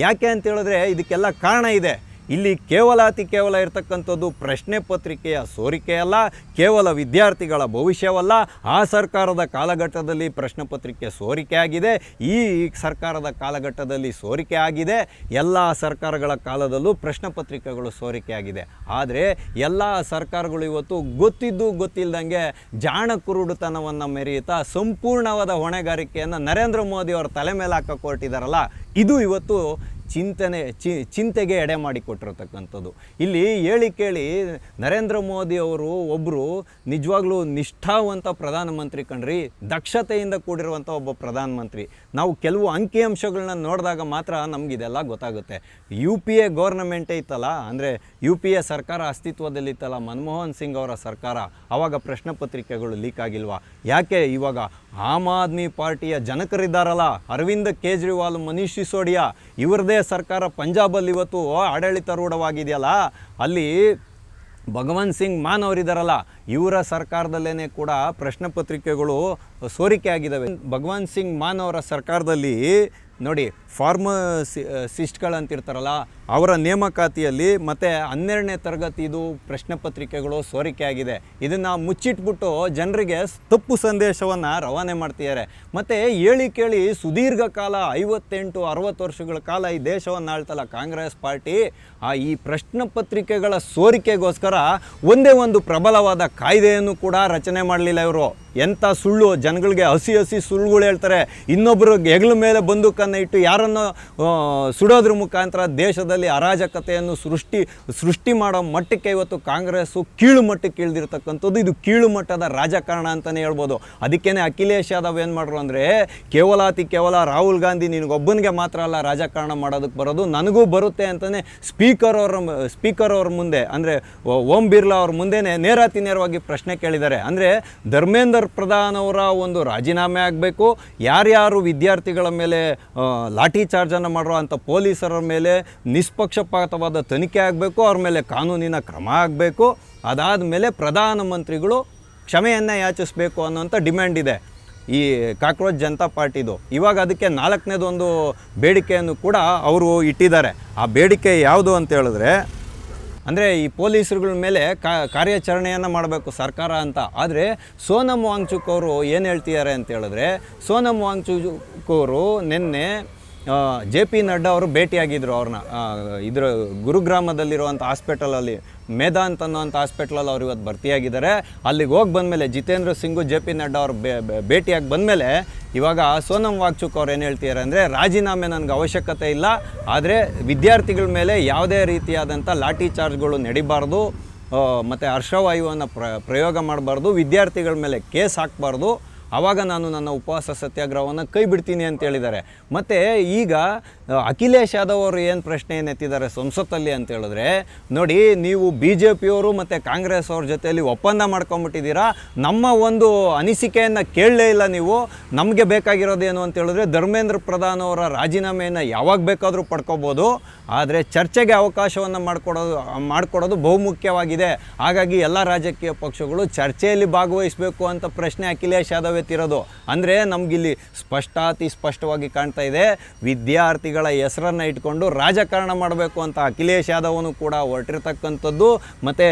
ಯಾಕೆ ಅಂತ ಹೇಳಿದ್ರೆ ಇದಕ್ಕೆಲ್ಲ ಕಾರಣ ಇದೆ. ಇಲ್ಲಿ ಕೇವಲ ಇರತಕ್ಕಂಥದ್ದು ಪ್ರಶ್ನೆ ಪತ್ರಿಕೆಯ ಸೋರಿಕೆಯಲ್ಲ, ಕೇವಲ ವಿದ್ಯಾರ್ಥಿಗಳ ಭವಿಷ್ಯವಲ್ಲ. ಆ ಸರ್ಕಾರದ ಕಾಲಘಟ್ಟದಲ್ಲಿ ಪ್ರಶ್ನೆ ಪತ್ರಿಕೆ ಸೋರಿಕೆ ಆಗಿದೆ, ಈ ಸರ್ಕಾರದ ಕಾಲಘಟ್ಟದಲ್ಲಿ ಸೋರಿಕೆ ಆಗಿದೆ, ಎಲ್ಲ ಸರ್ಕಾರಗಳ ಕಾಲದಲ್ಲೂ ಪ್ರಶ್ನೆ ಪತ್ರಿಕೆಗಳು ಸೋರಿಕೆ ಆಗಿದೆ. ಆದರೆ ಎಲ್ಲ ಸರ್ಕಾರಗಳು ಇವತ್ತು ಗೊತ್ತಿಲ್ಲದಂಗೆ ಜಾಣ ಕುರುಡುತನವನ್ನು ಮೆರೆಯುತ್ತಾ ಸಂಪೂರ್ಣವಾದ ಹೊಣೆಗಾರಿಕೆಯನ್ನು ನರೇಂದ್ರ ಮೋದಿ ಅವರ ತಲೆ ಮೇಲೆ ಹಾಕಕ್ಕೆ ಹೊರಟಿದ್ದಾರಲ್ಲ, ಇದು ಇವತ್ತು ಚಿಂತೆಗೆ ಎಡೆ ಮಾಡಿಕೊಟ್ಟಿರತಕ್ಕಂಥದ್ದು. ಇಲ್ಲಿ ಹೇಳಿ ಕೇಳಿ ನರೇಂದ್ರ ಮೋದಿ ಅವರು ಒಬ್ಬರು ನಿಜವಾಗ್ಲೂ ನಿಷ್ಠಾವಂತ ಪ್ರಧಾನಮಂತ್ರಿ ಕಣ್ರಿ, ದಕ್ಷತೆಯಿಂದ ಕೂಡಿರುವಂಥ ಒಬ್ಬ ಪ್ರಧಾನಮಂತ್ರಿ. ನಾವು ಕೆಲವು ಅಂಕಿಅಂಶಗಳನ್ನ ನೋಡಿದಾಗ ಮಾತ್ರ ನಮಗಿದೆಲ್ಲ ಗೊತ್ತಾಗುತ್ತೆ. UPA ಗೌರ್ನಮೆಂಟೇ ಇತ್ತಲ್ಲ, ಅಂದರೆ UPA ಸರ್ಕಾರ ಅಸ್ತಿತ್ವದಲ್ಲಿತ್ತಲ್ಲ, ಮನಮೋಹನ್ ಸಿಂಗ್ ಅವರ ಸರ್ಕಾರ, ಆವಾಗ ಪ್ರಶ್ನೆ ಪತ್ರಿಕೆಗಳು ಲೀಕ್ ಆಗಿಲ್ವಾ? ಯಾಕೆ ಇವಾಗ ಆಮ್ ಆದ್ಮಿ ಪಾರ್ಟಿಯ ಜನಕರಿದ್ದಾರಲ್ಲ, ಅರವಿಂದ್ ಕೇಜ್ರಿವಾಲ್, ಮನೀಶ್ ಸಿಸೋಡಿಯಾ, ಇವರದೇ ಸರ್ಕಾರ ಪಂಜಾಬಲ್ಲಿ ಇವತ್ತು ಆಡಳಿತಾರೂಢವಾಗಿದೆಯಲ್ಲ, ಅಲ್ಲಿ ಭಗವಂತ್ ಸಿಂಗ್ ಮಾನ್ ಅವರಿದ್ದಾರಲ್ಲ, ಇವರ ಸರ್ಕಾರದಲ್ಲೇ ಕೂಡ ಪ್ರಶ್ನೆ ಪತ್ರಿಕೆಗಳು ಸೋರಿಕೆ ಆಗಿದ್ದಾವೆ. ಭಗವಂತ್ ಸಿಂಗ್ ಮಾನ್ ಅವರ ಸರ್ಕಾರದಲ್ಲಿ ನೋಡಿ, ಫಾರ್ಮಸಿಸ್ಟ್ಗಳಂತಿರ್ತಾರಲ್ಲ, ಅವರ ನೇಮಕಾತಿಯಲ್ಲಿ ಮತ್ತು 12ನೇ ತರಗತಿದು ಪ್ರಶ್ನೆ ಪತ್ರಿಕೆಗಳು ಸೋರಿಕೆ ಆಗಿದೆ. ಇದನ್ನು ಮುಚ್ಚಿಟ್ಬಿಟ್ಟು ಜನರಿಗೆ ತಪ್ಪು ಸಂದೇಶವನ್ನು ರವಾನೆ ಮಾಡ್ತಿದ್ದಾರೆ. ಮತ್ತು ಹೇಳಿ ಕೇಳಿ ಸುದೀರ್ಘ ಕಾಲ 58-60 ವರ್ಷಗಳ ಕಾಲ ಈ ದೇಶವನ್ನು ಆಳ್ತಲ್ಲ ಕಾಂಗ್ರೆಸ್ ಪಾರ್ಟಿ, ಈ ಪ್ರಶ್ನೆ ಪತ್ರಿಕೆಗಳ ಸೋರಿಕೆಗೋಸ್ಕರ ಒಂದೇ ಒಂದು ಪ್ರಬಲವಾದ ಕಾಯ್ದೆಯನ್ನು ಕೂಡ ರಚನೆ ಮಾಡಲಿಲ್ಲ ಇವರು. ಎಂಥ ಸುಳ್ಳು, ಜನಗಳಿಗೆ ಹಸಿ ಸುಳ್ಳುಗಳು ಹೇಳ್ತಾರೆ. ಇನ್ನೊಬ್ಬರು ಹೆಗಲ ಮೇಲೆ ಬಂದೂಕನ್ನು ಇಟ್ಟು ಯಾರನ್ನು ಸುಡೋದ್ರ ಮುಖಾಂತರ ದೇಶದಲ್ಲಿ ಅರಾಜಕತೆಯನ್ನು ಸೃಷ್ಟಿ ಮಾಡೋ ಮಟ್ಟಕ್ಕೆ ಇವತ್ತು ಕಾಂಗ್ರೆಸ್ಸು ಕೀಳು ಮಟ್ಟಕ್ಕೆ ಇಳಿದಿರ್ತಕ್ಕಂಥದ್ದು. ಇದು ಕೀಳು ಮಟ್ಟದ ರಾಜಕಾರಣ ಅಂತಲೇ ಹೇಳ್ಬೋದು. ಅದಕ್ಕೇ ಅಖಿಲೇಶ್ ಯಾದವ್ ಏನು ಮಾಡ್ರು ಅಂದರೆ, ಕೇವಲ ರಾಹುಲ್ ಗಾಂಧಿ ನಿನಗೊಬ್ಬನಿಗೆ ಮಾತ್ರ ಅಲ್ಲ ರಾಜಕಾರಣ ಮಾಡೋದಕ್ಕೆ ಬರೋದು, ನನಗೂ ಬರುತ್ತೆ ಅಂತಲೇ ಸ್ಪೀಕರ್ ಅವ್ರ ಮುಂದೆ, ಅಂದರೆ ಓಂ ಬಿರ್ಲಾ ಅವ್ರ ಮುಂದೆನೇ ನೇರವಾಗಿ ಪ್ರಶ್ನೆ ಕೇಳಿದ್ದಾರೆ. ಅಂದರೆ ಧರ್ಮೇಂದ್ರ ಪ್ರಧಾನ್ ಅವರ ಒಂದು ರಾಜೀನಾಮೆ ಆಗಬೇಕು, ಯಾರ್ಯಾರು ವಿದ್ಯಾರ್ಥಿಗಳ ಮೇಲೆ ಲಾಠಿ ಚಾರ್ಜನ್ನು ಮಾಡೋ ಅಂಥ ಪೊಲೀಸರ ಮೇಲೆ ನಿಷ್ಪಕ್ಷಪಾತವಾದ ತನಿಖೆ ಆಗಬೇಕು, ಅವ್ರ ಮೇಲೆ ಕಾನೂನಿನ ಕ್ರಮ ಆಗಬೇಕು, ಅದಾದ ಮೇಲೆ ಪ್ರಧಾನಮಂತ್ರಿಗಳು ಕ್ಷಮೆಯನ್ನು ಯಾಚಿಸಬೇಕು ಅನ್ನೋಂಥ ಡಿಮ್ಯಾಂಡ್ ಇದೆ ಈ ಕಾಕ್ರೋಚ್ ಜನತಾ ಪಾರ್ಟಿದು. ಇವಾಗ ಅದಕ್ಕೆ 4ನೇದೊಂದು ಬೇಡಿಕೆಯನ್ನು ಕೂಡ ಅವರು ಇಟ್ಟಿದ್ದಾರೆ. ಆ ಬೇಡಿಕೆ ಯಾವುದು ಅಂತ ಹೇಳಿದ್ರೆ, ಅಂದರೆ ಈ ಪೊಲೀಸರುಗಳ ಮೇಲೆ ಕಾರ್ಯಾಚರಣೆಯನ್ನು ಮಾಡಬೇಕು ಸರ್ಕಾರ ಅಂತ. ಆದರೆ ಸೋನಮ್ ವಾಂಗ್ಚುಕ್ ಅವರು ಏನು ಹೇಳ್ತಿದ್ದಾರೆ ಅಂತ ಹೇಳಿದ್ರೆ, ಸೋನಮ್ ವಾಂಗ್ಚುಕ್ ಅವರು ನಿನ್ನೆ JP ನಡ್ಡಾ ಅವರು ಭೇಟಿಯಾಗಿದ್ದರು ಅವ್ರನ್ನ. ಇದರ ಗುರುಗ್ರಾಮದಲ್ಲಿರುವಂಥ ಹಾಸ್ಪಿಟಲಲ್ಲಿ, ಮೇದಾಂತ್ ಅನ್ನೋಂಥ ಹಾಸ್ಪಿಟ್ಲಲ್ಲಿ ಅವ್ರು ಇವತ್ತು ಭರ್ತಿಯಾಗಿದ್ದಾರೆ. ಅಲ್ಲಿಗೆ ಹೋಗಿ ಬಂದಮೇಲೆ ಜಿತೇಂದ್ರ ಸಿಂಗು JP ನಡ್ಡಾ ಅವರು ಭೇಟಿಯಾಗಿ ಬಂದಮೇಲೆ ಇವಾಗ ಸೋನಮ್ ವಾಂಗ್ಚುಕ್ ಅವ್ರು ಏನು ಹೇಳ್ತಿದ್ದಾರೆ ಅಂದರೆ, ರಾಜೀನಾಮೆ ನನಗೆ ಅವಶ್ಯಕತೆ ಇಲ್ಲ, ಆದರೆ ವಿದ್ಯಾರ್ಥಿಗಳ ಮೇಲೆ ಯಾವುದೇ ರೀತಿಯಾದಂಥ ಲಾಠಿ ಚಾರ್ಜ್ಗಳು ನಡಿಬಾರ್ದು, ಮತ್ತು ಹರ್ಷವಾಯುವನ್ನು ಪ್ರಯೋಗ ಮಾಡಬಾರ್ದು, ವಿದ್ಯಾರ್ಥಿಗಳ ಮೇಲೆ ಕೇಸ್ ಹಾಕಬಾರ್ದು, ಆವಾಗ ನಾನು ನನ್ನ ಉಪವಾಸ ಸತ್ಯಾಗ್ರಹವನ್ನು ಕೈ ಬಿಡ್ತೀನಿ ಅಂತ ಹೇಳಿದ್ದಾರೆ. ಮತ್ತು ಈಗ ಅಖಿಲೇಶ್ ಯಾದವ್ ಅವರು ಏನು ಪ್ರಶ್ನೆ ಎತ್ತಿದ್ದಾರೆ ಸಂಸತ್ತಲ್ಲಿ ಅಂತ ಹೇಳಿದ್ರೆ, ನೋಡಿ ನೀವು BJPಯವರು ಮತ್ತು ಕಾಂಗ್ರೆಸ್ ಅವ್ರ ಜೊತೆಯಲ್ಲಿ ಒಪ್ಪಂದ ಮಾಡ್ಕೊಂಬಿಟ್ಟಿದ್ದೀರಾ, ನಮ್ಮ ಒಂದು ಅನಿಸಿಕೆಯನ್ನು ಕೇಳಲೇ ಇಲ್ಲ ನೀವು. ನಮಗೆ ಬೇಕಾಗಿರೋದೇನು ಅಂತ ಹೇಳಿದ್ರೆ, ಧರ್ಮೇಂದ್ರ ಪ್ರಧಾನ್ ಅವರ ರಾಜೀನಾಮೆಯನ್ನು ಯಾವಾಗ ಬೇಕಾದರೂ ಪಡ್ಕೋಬೋದು, ಆದರೆ ಚರ್ಚೆಗೆ ಅವಕಾಶವನ್ನು ಮಾಡಿಕೊಡೋದು ಬಹುಮುಖ್ಯವಾಗಿದೆ. ಹಾಗಾಗಿ ಎಲ್ಲ ರಾಜಕೀಯ ಪಕ್ಷಗಳು ಚರ್ಚೆಯಲ್ಲಿ ಭಾಗವಹಿಸಬೇಕು ಅಂತ ಪ್ರಶ್ನೆ ಅಖಿಲೇಶ್ ಯಾದವ್ ಎತ್ತಿರೋದು. ಅಂದರೆ ನಮಗಿಲ್ಲಿ ಸ್ಪಷ್ಟವಾಗಿ ಕಾಣ್ತಾ ಇದೆ, ವಿದ್ಯಾರ್ಥಿಗಳ ಹೆಸರನ್ನು ಇಟ್ಕೊಂಡು ರಾಜಕಾರಣ ಮಾಡಬೇಕು ಅಂತ ಅಖಿಲೇಶ್ ಯಾದವ್ನು ಕೂಡ ಹೊರಟಿರ್ತಕ್ಕಂಥದ್ದು, ಮತ್ತು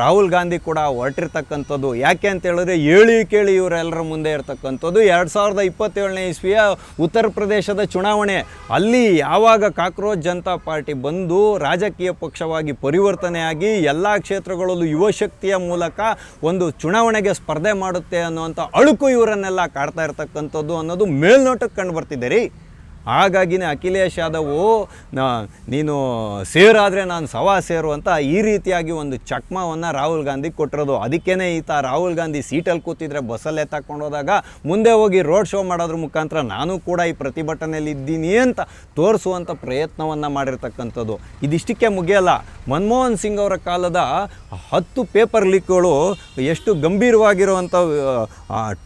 ರಾಹುಲ್ ಗಾಂಧಿ ಕೂಡ ಹೊರಟಿರ್ತಕ್ಕಂಥದ್ದು. ಯಾಕೆ ಅಂತ ಹೇಳಿದ್ರೆ, ಹೇಳಿ ಕೇಳಿ ಇವರೆಲ್ಲರ ಮುಂದೆ ಇರ್ತಕ್ಕಂಥದ್ದು 2027ನೇ ಇಸ್ವಿಯ ಉತ್ತರ ಪ್ರದೇಶದ ಚುನಾವಣೆ. ಅಲ್ಲಿ ಯಾವಾಗ ಕಾಕ್ರೋಚ್ ಜನತಾ ಪಾರ್ಟಿ ಬಂದು ರಾಜಕೀಯ ಪಕ್ಷವಾಗಿ ಪರಿವರ್ತನೆಯಾಗಿ ಎಲ್ಲ ಕ್ಷೇತ್ರಗಳಲ್ಲೂ ಯುವಶಕ್ತಿಯ ಮೂಲಕ ಒಂದು ಚುನಾವಣೆಗೆ ಸ್ಪರ್ಧೆ ಮಾಡುತ್ತೆ ಅನ್ನುವಂಥ ಅಳುಕು ಇವರನ್ನೆಲ್ಲ ಕಾಡ್ತಾ ಇರ್ತಕ್ಕಂಥದ್ದು ಅನ್ನೋದು ಮೇಲ್ನೋಟಕ್ಕೆ ಕಂಡು ಬರ್ತಿದೆ ರೀ. ಹಾಗಾಗಿನೇ ಅಖಿಲೇಶ್ ಯಾದವ್ ನೀನು ಸೇರಾದರೆ ನಾನು ಸವಾ ಸೇರು ಅಂತ ಈ ರೀತಿಯಾಗಿ ಒಂದು ಚಕ್ಮವನ್ನು ರಾಹುಲ್ ಗಾಂಧಿ ಕೊಟ್ಟಿರೋದು. ಅದಕ್ಕೇ ಈತ ರಾಹುಲ್ ಗಾಂಧಿ ಸೀಟಲ್ಲಿ ಕೂತಿದ್ರೆ ಬಸ್ಸಲ್ಲೇ ತಗೊಂಡು ಹೋದಾಗ ಮುಂದೆ ಹೋಗಿ ರೋಡ್ ಶೋ ಮಾಡೋದ್ರ ಮುಖಾಂತರ ನಾನು ಕೂಡ ಈ ಪ್ರತಿಭಟನೆಯಲ್ಲಿ ಇದ್ದೀನಿ ಅಂತ ತೋರಿಸುವಂಥ ಪ್ರಯತ್ನವನ್ನು ಮಾಡಿರ್ತಕ್ಕಂಥದ್ದು. ಇದಿಷ್ಟಕ್ಕೆ ಮುಗಿಯಲ್ಲ, ಮನಮೋಹನ್ ಸಿಂಗ್ ಅವರ ಕಾಲದ 10 ಪೇಪರ್ ಲೀಕ್ಗಳು, ಎಷ್ಟು ಗಂಭೀರವಾಗಿರುವಂಥ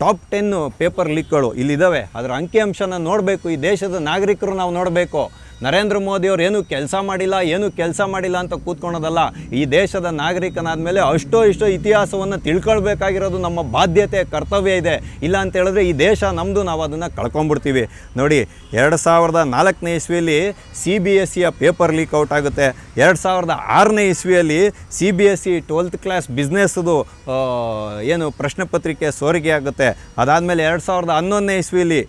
ಟಾಪ್ 10 ಪೇಪರ್ ಲೀಕ್ಗಳು ಇಲ್ಲಿದ್ದಾವೆ. ಅದರ ಅಂಕಿಅಂಶನ ನೋಡಬೇಕು, ಈ ದೇಶದ ನಾಗರಿಕರು ನಾವು ನೋಡಬೇಕು. ನರೇಂದ್ರ ಮೋದಿ ಅವರು ಏನು ಕೆಲಸ ಮಾಡಿಲ್ಲ ಅಂತ ಕೂತ್ಕೊಳೋದಲ್ಲ. ಈ ದೇಶದ ನಾಗರಿಕನಾದಮೇಲೆ ಅಷ್ಟೋ ಇತಿಹಾಸವನ್ನು ತಿಳ್ಕೊಳ್ಬೇಕಾಗಿರೋದು ನಮ್ಮ ಬಾಧ್ಯತೆ, ಕರ್ತವ್ಯ ಇದೆ. ಇಲ್ಲ ಅಂತ ಹೇಳಿದ್ರೆ ಈ ದೇಶ ನಮ್ಮದು, ನಾವು ಅದನ್ನು ಕಳ್ಕೊಂಡ್ಬಿಡ್ತೀವಿ. ನೋಡಿ, 2004ನೇ ಇಸ್ವಿಯಲ್ಲಿ CBSEಯ ಪೇಪರ್ ಲೀಕ್ ಔಟ್ ಆಗುತ್ತೆ. 2006ನೇ ಇಸ್ವಿಯಲ್ಲಿ CBSE 12th ಕ್ಲಾಸ್ ಬಿಸ್ನೆಸ್ದು ಏನು ಪ್ರಶ್ನೆ ಪತ್ರಿಕೆ ಸೋರಿಕೆ ಆಗುತ್ತೆ. ಅದಾದಮೇಲೆ 2011ನೇ ಇಸ್ವಿಯಲ್ಲಿ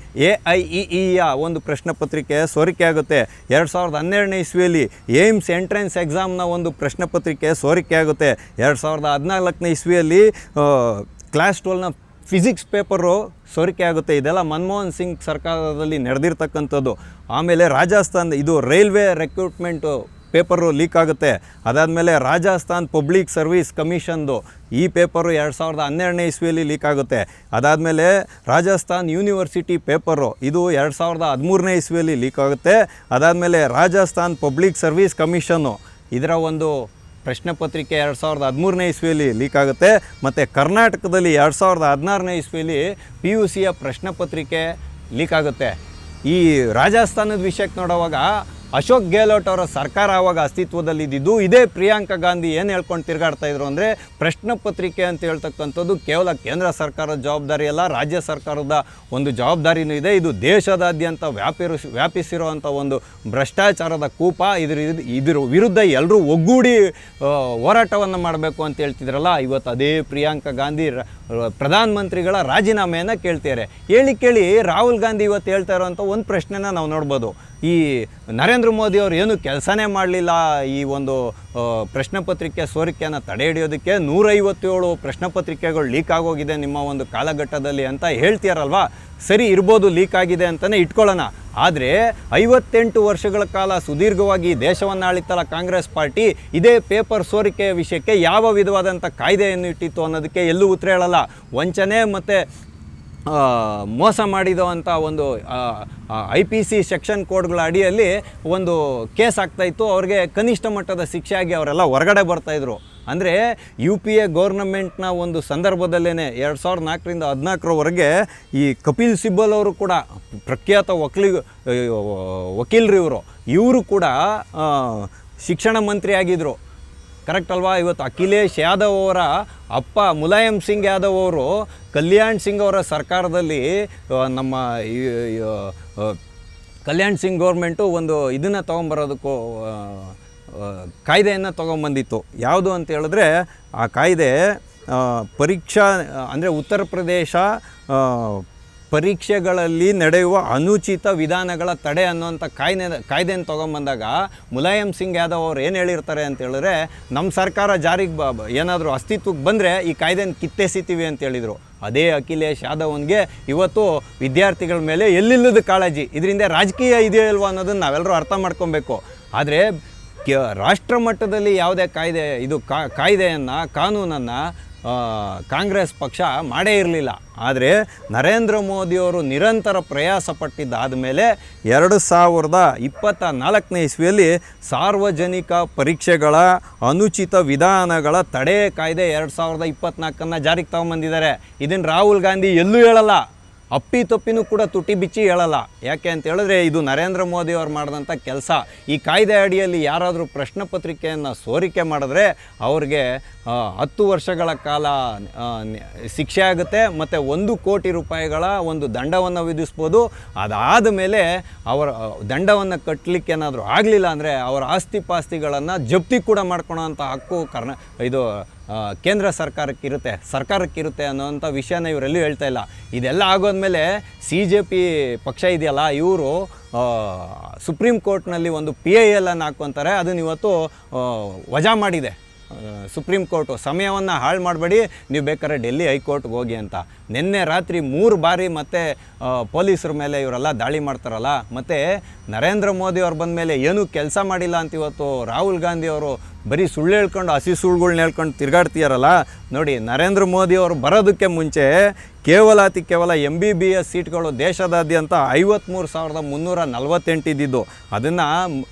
AIEEಯ ಒಂದು ಪ್ರಶ್ನೆ ಪತ್ರಿಕೆ ಸೋರಿಕೆ ಆಗುತ್ತೆ. 2012ನೇ ಇಸ್ವಿಯಲ್ಲಿ ಏಮ್ಸ್ ಎಂಟ್ರೆನ್ಸ್ ಎಕ್ಸಾಮ್ನ ಒಂದು ಪ್ರಶ್ನೆ ಪತ್ರಿಕೆ ಸೋರಿಕೆ ಆಗುತ್ತೆ. 2014ನೇ ಇಸ್ವಿಯಲ್ಲಿ ಕ್ಲಾಸ್ 12ನ ಫಿಸಿಕ್ಸ್ ಪೇಪರು ಸೋರಿಕೆ ಆಗುತ್ತೆ. ಇದೆಲ್ಲ ಮನಮೋಹನ್ ಸಿಂಗ್ ಸರ್ಕಾರದಲ್ಲಿ ನಡೆದಿರ್ತಕ್ಕಂಥದ್ದು. ಆಮೇಲೆ ರಾಜಸ್ಥಾನ್ ಇದು ರೈಲ್ವೆ ರೆಕ್ರೂಟ್ಮೆಂಟು ಪೇಪರು ಲೀಕ್ ಆಗುತ್ತೆ. ಅದಾದಮೇಲೆ ರಾಜಸ್ಥಾನ್ ಪಬ್ಲಿಕ್ ಸರ್ವಿಸ್ ಕಮಿಷನ್ದು ಈ ಪೇಪರು 2012ನೇ ಇಸ್ವಿಯಲ್ಲಿ ಲೀಕ್ ಆಗುತ್ತೆ. ಅದಾದಮೇಲೆ ರಾಜಸ್ಥಾನ್ ಯೂನಿವರ್ಸಿಟಿ ಪೇಪರು ಇದು 2013ನೇ ಇಸ್ವಿಯಲ್ಲಿ ಲೀಕ್ ಆಗುತ್ತೆ. ಅದಾದಮೇಲೆ ರಾಜಸ್ಥಾನ್ ಪಬ್ಲಿಕ್ ಸರ್ವಿಸ್ ಕಮಿಷನ್ನು ಇದರ ಒಂದು ಪ್ರಶ್ನೆ ಪತ್ರಿಕೆ 2013ನೇ ಇಸ್ವಿಯಲ್ಲಿ ಲೀಕ್ ಆಗುತ್ತೆ. ಮತ್ತು ಕರ್ನಾಟಕದಲ್ಲಿ 2016ನೇ ಇಸ್ವಿಯಲ್ಲಿ PUCಯ ಪ್ರಶ್ನೆ ಪತ್ರಿಕೆ ಲೀಕ್ ಆಗುತ್ತೆ. ಈ ರಾಜಸ್ಥಾನದ ವಿಷಯಕ್ಕೆ ನೋಡುವಾಗ ಅಶೋಕ್ ಗೆಹ್ಲೋಟ್ ಅವರ ಸರ್ಕಾರ ಆವಾಗ ಅಸ್ತಿತ್ವದಲ್ಲಿದ್ದು ಇದೇ ಪ್ರಿಯಾಂಕಾ ಗಾಂಧಿ ಏನು ಹೇಳ್ಕೊಂಡು ತಿರುಗಾಡ್ತಾ ಇದ್ರು ಅಂದರೆ ಪ್ರಶ್ನೆ ಪತ್ರಿಕೆ ಅಂತ ಹೇಳ್ತಕ್ಕಂಥದ್ದು ಕೇವಲ ಕೇಂದ್ರ ಸರ್ಕಾರದ ಜವಾಬ್ದಾರಿ ಅಲ್ಲ, ರಾಜ್ಯ ಸರ್ಕಾರದ ಒಂದು ಜವಾಬ್ದಾರಿನೂ ಇದೆ. ಇದು ದೇಶದಾದ್ಯಂತ ವ್ಯಾಪಿಸಿರುವಂಥ ಒಂದು ಭ್ರಷ್ಟಾಚಾರದ ಕೂಪ. ಇದ್ರ ವಿರುದ್ಧ ಎಲ್ಲರೂ ಒಗ್ಗೂಡಿ ಹೋರಾಟವನ್ನು ಮಾಡಬೇಕು ಅಂತ ಹೇಳ್ತಿದ್ರಲ್ಲ, ಇವತ್ತು ಅದೇ ಪ್ರಿಯಾಂಕಾ ಗಾಂಧಿ ಪ್ರಧಾನಮಂತ್ರಿಗಳ ರಾಜೀನಾಮೆಯನ್ನು ಕೇಳ್ತಾರೆ. ಕೇಳಿ ರಾಹುಲ್ ಗಾಂಧಿ ಇವತ್ತು ಹೇಳ್ತಾ ಇರೋವಂಥ ಒಂದು ಪ್ರಶ್ನೆನ ನಾವು ನೋಡ್ಬೋದು. ಈ ನರೇಂದ್ರ ಮೋದಿ ಅವರು ಏನು ಕೆಲಸನೇ ಮಾಡಲಿಲ್ಲ ಈ ಒಂದು ಪ್ರಶ್ನೆ ಪತ್ರಿಕೆ ಸೋರಿಕೆಯನ್ನು ತಡೆ ಹಿಡಿಯೋದಕ್ಕೆ. 157 ಪ್ರಶ್ನೆ ಪತ್ರಿಕೆಗಳು ಲೀಕ್ ಆಗೋಗಿದೆ ನಿಮ್ಮ ಒಂದು ಕಾಲಘಟ್ಟದಲ್ಲಿ ಅಂತ ಹೇಳ್ತೀರಲ್ವಾ. ಸರಿ ಇರ್ಬೋದು, ಲೀಕ್ ಆಗಿದೆ ಅಂತಲೇ ಇಟ್ಕೊಳ್ಳೋಣ. ಆದರೆ 58 ವರ್ಷಗಳ ಕಾಲ ಸುದೀರ್ಘವಾಗಿ ದೇಶವನ್ನು ಆಳಿತಲ್ಲ ಕಾಂಗ್ರೆಸ್ ಪಾರ್ಟಿ, ಇದೇ ಪೇಪರ್ ಸೋರಿಕೆಯ ವಿಷಯಕ್ಕೆ ಯಾವ ವಿಧವಾದಂಥ ಕಾಯ್ದೆಯನ್ನು ಇಟ್ಟಿತ್ತು ಅನ್ನೋದಕ್ಕೆ ಎಲ್ಲೂ ಉತ್ತರ ಹೇಳಲ್ಲ. ವಂಚನೆ ಮತ್ತು ಮೋಸ ಮಾಡಿದಂಥ ಒಂದು IPC ಸೆಕ್ಷನ್ ಕೋಡ್ಗಳ ಅಡಿಯಲ್ಲಿ ಒಂದು ಕೇಸ್ ಆಗ್ತಾಯಿತ್ತು. ಅವ್ರಿಗೆ ಕನಿಷ್ಠ ಮಟ್ಟದ ಶಿಕ್ಷೆಯಾಗಿ ಅವರೆಲ್ಲ ಹೊರಗಡೆ ಬರ್ತಾಯಿದ್ರು. ಅಂದರೆ UPA ಗೌರ್ನಮೆಂಟ್ನ ಒಂದು ಸಂದರ್ಭದಲ್ಲೇ 2004ರಿಂದ 2014ರವರೆಗೆ ಈ ಕಪಿಲ್ ಸಿಬ್ಬಲ್ ಅವರು ಕೂಡ ಪ್ರಖ್ಯಾತ ವಕೀಲರು ಇವರು ಕೂಡ ಶಿಕ್ಷಣ ಮಂತ್ರಿ ಆಗಿದ್ದರು. ಕರೆಕ್ಟ್ ಅಲ್ವಾ? ಇವತ್ತು ಅಖಿಲೇಶ್ ಯಾದವ್ ಅವರ ಅಪ್ಪ ಮುಲಾಯಂ ಸಿಂಗ್ ಯಾದವ್ ಅವರು ಕಲ್ಯಾಣ್ ಸಿಂಗ್ ಅವರ ಸರ್ಕಾರದಲ್ಲಿ ನಮ್ಮ ಕಲ್ಯಾಣ್ ಸಿಂಗ್ ಗೌರ್ಮೆಂಟು ಒಂದು ಇದನ್ನು ತೊಗೊಂಬರೋದಕ್ಕೂ ಕಾಯ್ದೆಯನ್ನು ತೊಗೊಂಬಂದಿತ್ತು. ಯಾವುದು ಅಂತ ಹೇಳಿದ್ರೆ ಆ ಕಾಯ್ದೆ ಪರೀಕ್ಷಾ ಅಂದರೆ ಉತ್ತರ ಪ್ರದೇಶ ಪರೀಕ್ಷೆಗಳಲ್ಲಿ ನಡೆಯುವ ಅನುಚಿತ ವಿಧಾನಗಳ ತಡೆ ಅನ್ನೋಂಥ ಕಾಯ್ದೆಯನ್ನು ತೊಗೊಂಬಂದಾಗ ಮುಲಾಯಂ ಸಿಂಗ್ ಯಾದವ್ ಅವ್ರು ಏನು ಹೇಳಿರ್ತಾರೆ ಅಂತ ಹೇಳಿದ್ರೆ, ನಮ್ಮ ಸರ್ಕಾರ ಜಾರಿಗೆ ಏನಾದರೂ ಅಸ್ತಿತ್ವಕ್ಕೆ ಬಂದರೆ ಈ ಕಾಯ್ದೆನ ಕಿತ್ತೆಸಿತೀವಿ ಅಂತ ಹೇಳಿದರು. ಅದೇ ಅಖಿಲೇಶ್ ಯಾದವ್ಗೆ ಇವತ್ತು ವಿದ್ಯಾರ್ಥಿಗಳ ಮೇಲೆ ಎಲ್ಲಿಲ್ಲದ ಕಾಳಜಿ. ಇದರಿಂದ ರಾಜಕೀಯ ಇದೆಯೋ ಇಲ್ವೋ ಅನ್ನೋದನ್ನು ನಾವೆಲ್ಲರೂ ಅರ್ಥ ಮಾಡ್ಕೊಬೇಕು. ಆದರೆ ರಾಷ್ಟ್ರ ಮಟ್ಟದಲ್ಲಿ ಯಾವುದೇ ಕಾನೂನನ್ನು ಕಾಂಗ್ರೆಸ್ ಪಕ್ಷ ಮಾಡೇ ಇರಲಿಲ್ಲ. ಆದರೆ ನರೇಂದ್ರ ಮೋದಿಯವರು ನಿರಂತರ ಪ್ರಯಾಸ ಪಟ್ಟಿದ್ದಾದ ಮೇಲೆ 2024ನೇ ಇಸ್ವಿಯಲ್ಲಿ ಸಾರ್ವಜನಿಕ ಪರೀಕ್ಷೆಗಳ ಅನುಚಿತ ವಿಧಾನಗಳ ತಡೆ ಕಾಯ್ದೆ 2024 ಜಾರಿಗೆ ತಗೊಂಬಂದಿದ್ದಾರೆ. ಇದನ್ನು ರಾಹುಲ್ ಗಾಂಧಿ ಎಲ್ಲೂ ಹೇಳಲ್ಲ, ಅಪ್ಪಿತಪ್ಪಿನೂ ಕೂಡ ತುಟಿ ಬಿಚ್ಚಿ ಹೇಳಲ್ಲ. ಯಾಕೆ ಅಂತ ಹೇಳಿದ್ರೆ ಇದು ನರೇಂದ್ರ ಮೋದಿ ಅವ್ರು ಮಾಡಿದಂಥ ಕೆಲಸ. ಈ ಕಾಯ್ದೆ ಅಡಿಯಲ್ಲಿ ಯಾರಾದರೂ ಪ್ರಶ್ನೆ ಪತ್ರಿಕೆಯನ್ನು ಸೋರಿಕೆ ಮಾಡಿದ್ರೆ ಅವ್ರಿಗೆ 10 ವರ್ಷಗಳ ಕಾಲ ಶಿಕ್ಷೆ ಆಗುತ್ತೆ ಮತ್ತು 1 ಕೋಟಿ ರೂಪಾಯಿಗಳ ಒಂದು ದಂಡವನ್ನು ವಿಧಿಸ್ಬೋದು. ಅದಾದ ಮೇಲೆ ಅವರ ದಂಡವನ್ನು ಕಟ್ಟಲಿಕ್ಕೆ ಏನಾದರೂ ಆಗಲಿಲ್ಲ ಅಂದರೆ ಅವರ ಆಸ್ತಿ ಪಾಸ್ತಿಗಳನ್ನು ಜಪ್ತಿ ಕೂಡ ಮಾಡ್ಕೊಳ್ಳೋಂಥ ಹಕ್ಕು ಇದು ಕೇಂದ್ರ ಸರ್ಕಾರಕ್ಕಿರುತ್ತೆ ಅನ್ನೋಂಥ ವಿಷಯನ ಇವರೆಲ್ಲೂ ಹೇಳ್ತಾ ಇಲ್ಲ. ಇದೆಲ್ಲ ಆಗೋದ್ಮೇಲೆ CJP ಪಕ್ಷ ಇದೆಯಲ್ಲ, ಇವರು ಸುಪ್ರೀಂ ಕೋರ್ಟ್ನಲ್ಲಿ ಒಂದು PIL ಅನ್ನು ಹಾಕ್ಕೊತಾರೆ. ಅದನ್ನು ಇವತ್ತು ವಜಾ ಮಾಡಿದೆ ಸುಪ್ರೀಂ ಕೋರ್ಟು. ಸಮಯವನ್ನು ಹಾಳು ಮಾಡಬೇಡಿ, ನೀವು ಬೇಕಾದ್ರೆ ಡೆಲ್ಲಿ ಹೈಕೋರ್ಟ್ಗೆ ಹೋಗಿ ಅಂತ. ನಿನ್ನೆ ರಾತ್ರಿ 3 ಬಾರಿ ಮತ್ತೆ ಪೊಲೀಸರ ಮೇಲೆ ಇವರೆಲ್ಲ ದಾಳಿ ಮಾಡ್ತಾರಲ್ಲ. ಮತ್ತು ನರೇಂದ್ರ ಮೋದಿ ಅವ್ರು ಬಂದ ಮೇಲೆ ಏನೂ ಕೆಲಸ ಮಾಡಿಲ್ಲ ಅಂತ ಇವತ್ತು ರಾಹುಲ್ ಗಾಂಧಿ ಅವರು ಬರೀ ಸುಳ್ಳು ಹೇಳ್ಕೊಂಡು ಹಸಿ ಸುಳ್ಳುಗಳ್ನ ಹೇಳ್ಕೊಂಡು ತಿರುಗಾಡ್ತೀಯಾರಲ್ಲ. ನೋಡಿ, ನರೇಂದ್ರ ಮೋದಿ ಅವರು ಬರೋದಕ್ಕೆ ಮುಂಚೆ ಕೇವಲ MBBS ಸೀಟ್ಗಳು ದೇಶದಾದ್ಯಂತ 53,348 ಇದ್ದಿದ್ದು. ಅದನ್ನು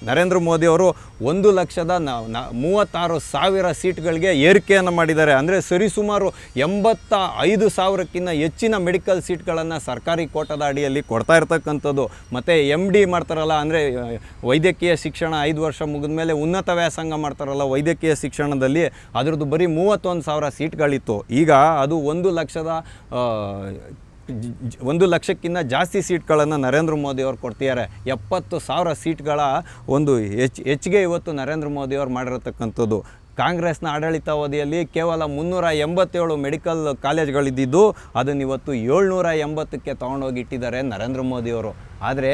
ನರೇಂದ್ರ ಮೋದಿ ಅವರು 1,36,000 ಸೀಟ್ಗಳಿಗೆ ಏರಿಕೆಯನ್ನು ಮಾಡಿದ್ದಾರೆ. ಅಂದರೆ ಸರಿಸುಮಾರು 85,000ಕ್ಕಿಂತ ಹೆಚ್ಚಿನ ಮೆಡಿಕಲ್ ಸೀಟ್ಗಳನ್ನು ಸರ್ಕಾರಿ ಕೋಟಾದ ಅಡಿಯಲ್ಲಿ ಕೊಡ್ತಾ ಇರ್ತಕ್ಕಂಥದ್ದು. ಮತ್ತು MD ಮಾಡ್ತಾರಲ್ಲ, ಅಂದರೆ ವೈದ್ಯಕೀಯ ಶಿಕ್ಷಣ 5 ವರ್ಷ ಮುಗಿದ ಮೇಲೆ ಉನ್ನತ ವ್ಯಾಸಂಗ ಮಾಡ್ತಾರಲ್ಲ ವೈದ್ಯಕೀಯ ಶಿಕ್ಷಣದಲ್ಲಿ, ಅದರದ್ದು ಬರೀ 31,000 ಸೀಟ್ಗಳಿತ್ತು. ಈಗ ಅದು 1 ಲಕ್ಷಕ್ಕಿಂತ ಜಾಸ್ತಿ ಸೀಟ್ಗಳನ್ನು ನರೇಂದ್ರ ಮೋದಿ ಅವರು ಕೊಡ್ತಿದ್ದಾರೆ. 70,000 ಸೀಟ್ಗಳ ಒಂದು ಹೆಚ್ಚಿಗೆ ಇವತ್ತು ನರೇಂದ್ರ ಮೋದಿ ಅವರು ಮಾಡಿರತಕ್ಕಂಥದ್ದು. ಕಾಂಗ್ರೆಸ್ನ ಆಡಳಿತಾವಧಿಯಲ್ಲಿ ಕೇವಲ 387 ಮೆಡಿಕಲ್ ಕಾಲೇಜ್ಗಳಿದ್ದಿದ್ದು ಅದನ್ನು ಇವತ್ತು 780ಕ್ಕೆ ತೊಗೊಂಡೋಗಿ ಇಟ್ಟಿದ್ದಾರೆ ನರೇಂದ್ರ ಮೋದಿಯವರು. ಆದರೆ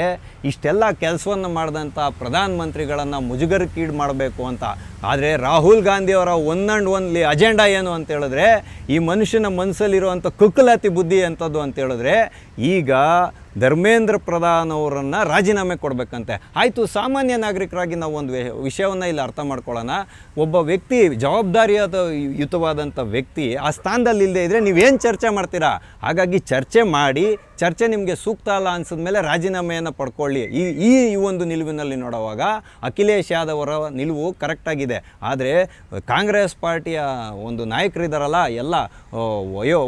ಇಷ್ಟೆಲ್ಲ ಕೆಲಸವನ್ನು ಮಾಡಿದಂಥ ಪ್ರಧಾನಮಂತ್ರಿಗಳನ್ನು ಮುಜುಗರಕ್ಕೀಡು ಮಾಡಬೇಕು ಅಂತ. ಆದರೆ ರಾಹುಲ್ ಗಾಂಧಿಯವರ ಒನ್ ಆ್ಯಂಡ್ ಒನ್ಲಿ ಅಜೆಂಡಾ ಏನು ಅಂತ ಹೇಳಿದ್ರೆ, ಈ ಮನುಷ್ಯನ ಮನಸ್ಸಲ್ಲಿರುವಂಥ ಕುಕ್ಕಲಾತಿ ಬುದ್ಧಿ ಎಂಥದ್ದು ಅಂತ ಹೇಳಿದ್ರೆ, ಈಗ ಧರ್ಮೇಂದ್ರ ಪ್ರಧಾನ್ ಅವರನ್ನು ರಾಜೀನಾಮೆ ಕೊಡಬೇಕಂತೆ. ಆಯಿತು, ಸಾಮಾನ್ಯ ನಾಗರಿಕರಾಗಿ ನಾವು ಒಂದು ವಿಷಯವನ್ನು ಇಲ್ಲಿ ಅರ್ಥ ಮಾಡ್ಕೊಳ್ಳೋಣ. ಒಬ್ಬ ವ್ಯಕ್ತಿ ಯುತವಾದಂಥ ವ್ಯಕ್ತಿ ಆ ಸ್ಥಾನದಲ್ಲಿ ಇಲ್ಲದೆ ಇದ್ದರೆ ನೀವೇನು ಚರ್ಚೆ ಮಾಡ್ತೀರಾ? ಹಾಗಾಗಿ ಚರ್ಚೆ ಮಾಡಿ, ಚರ್ಚೆ ನಿಮಗೆ ಸೂಕ್ತ ಅಲ್ಲ ಅನಿಸಿದ್ಮೇಲೆ ರಾಜೀನಾಮೆಯನ್ನು ಪಡ್ಕೊಳ್ಳಿ. ಈ ಒಂದು ನಿಲುವಿನಲ್ಲಿ ನೋಡುವಾಗ ಅಖಿಲೇಶ್ ಯಾದವ್ ಅವರ ನಿಲುವು ಕರೆಕ್ಟಾಗಿದೆ. ಆದರೆ ಕಾಂಗ್ರೆಸ್ ಪಾರ್ಟಿಯ ಒಂದು ನಾಯಕರಿದ್ದಾರಲ್ಲ, ಎಲ್ಲ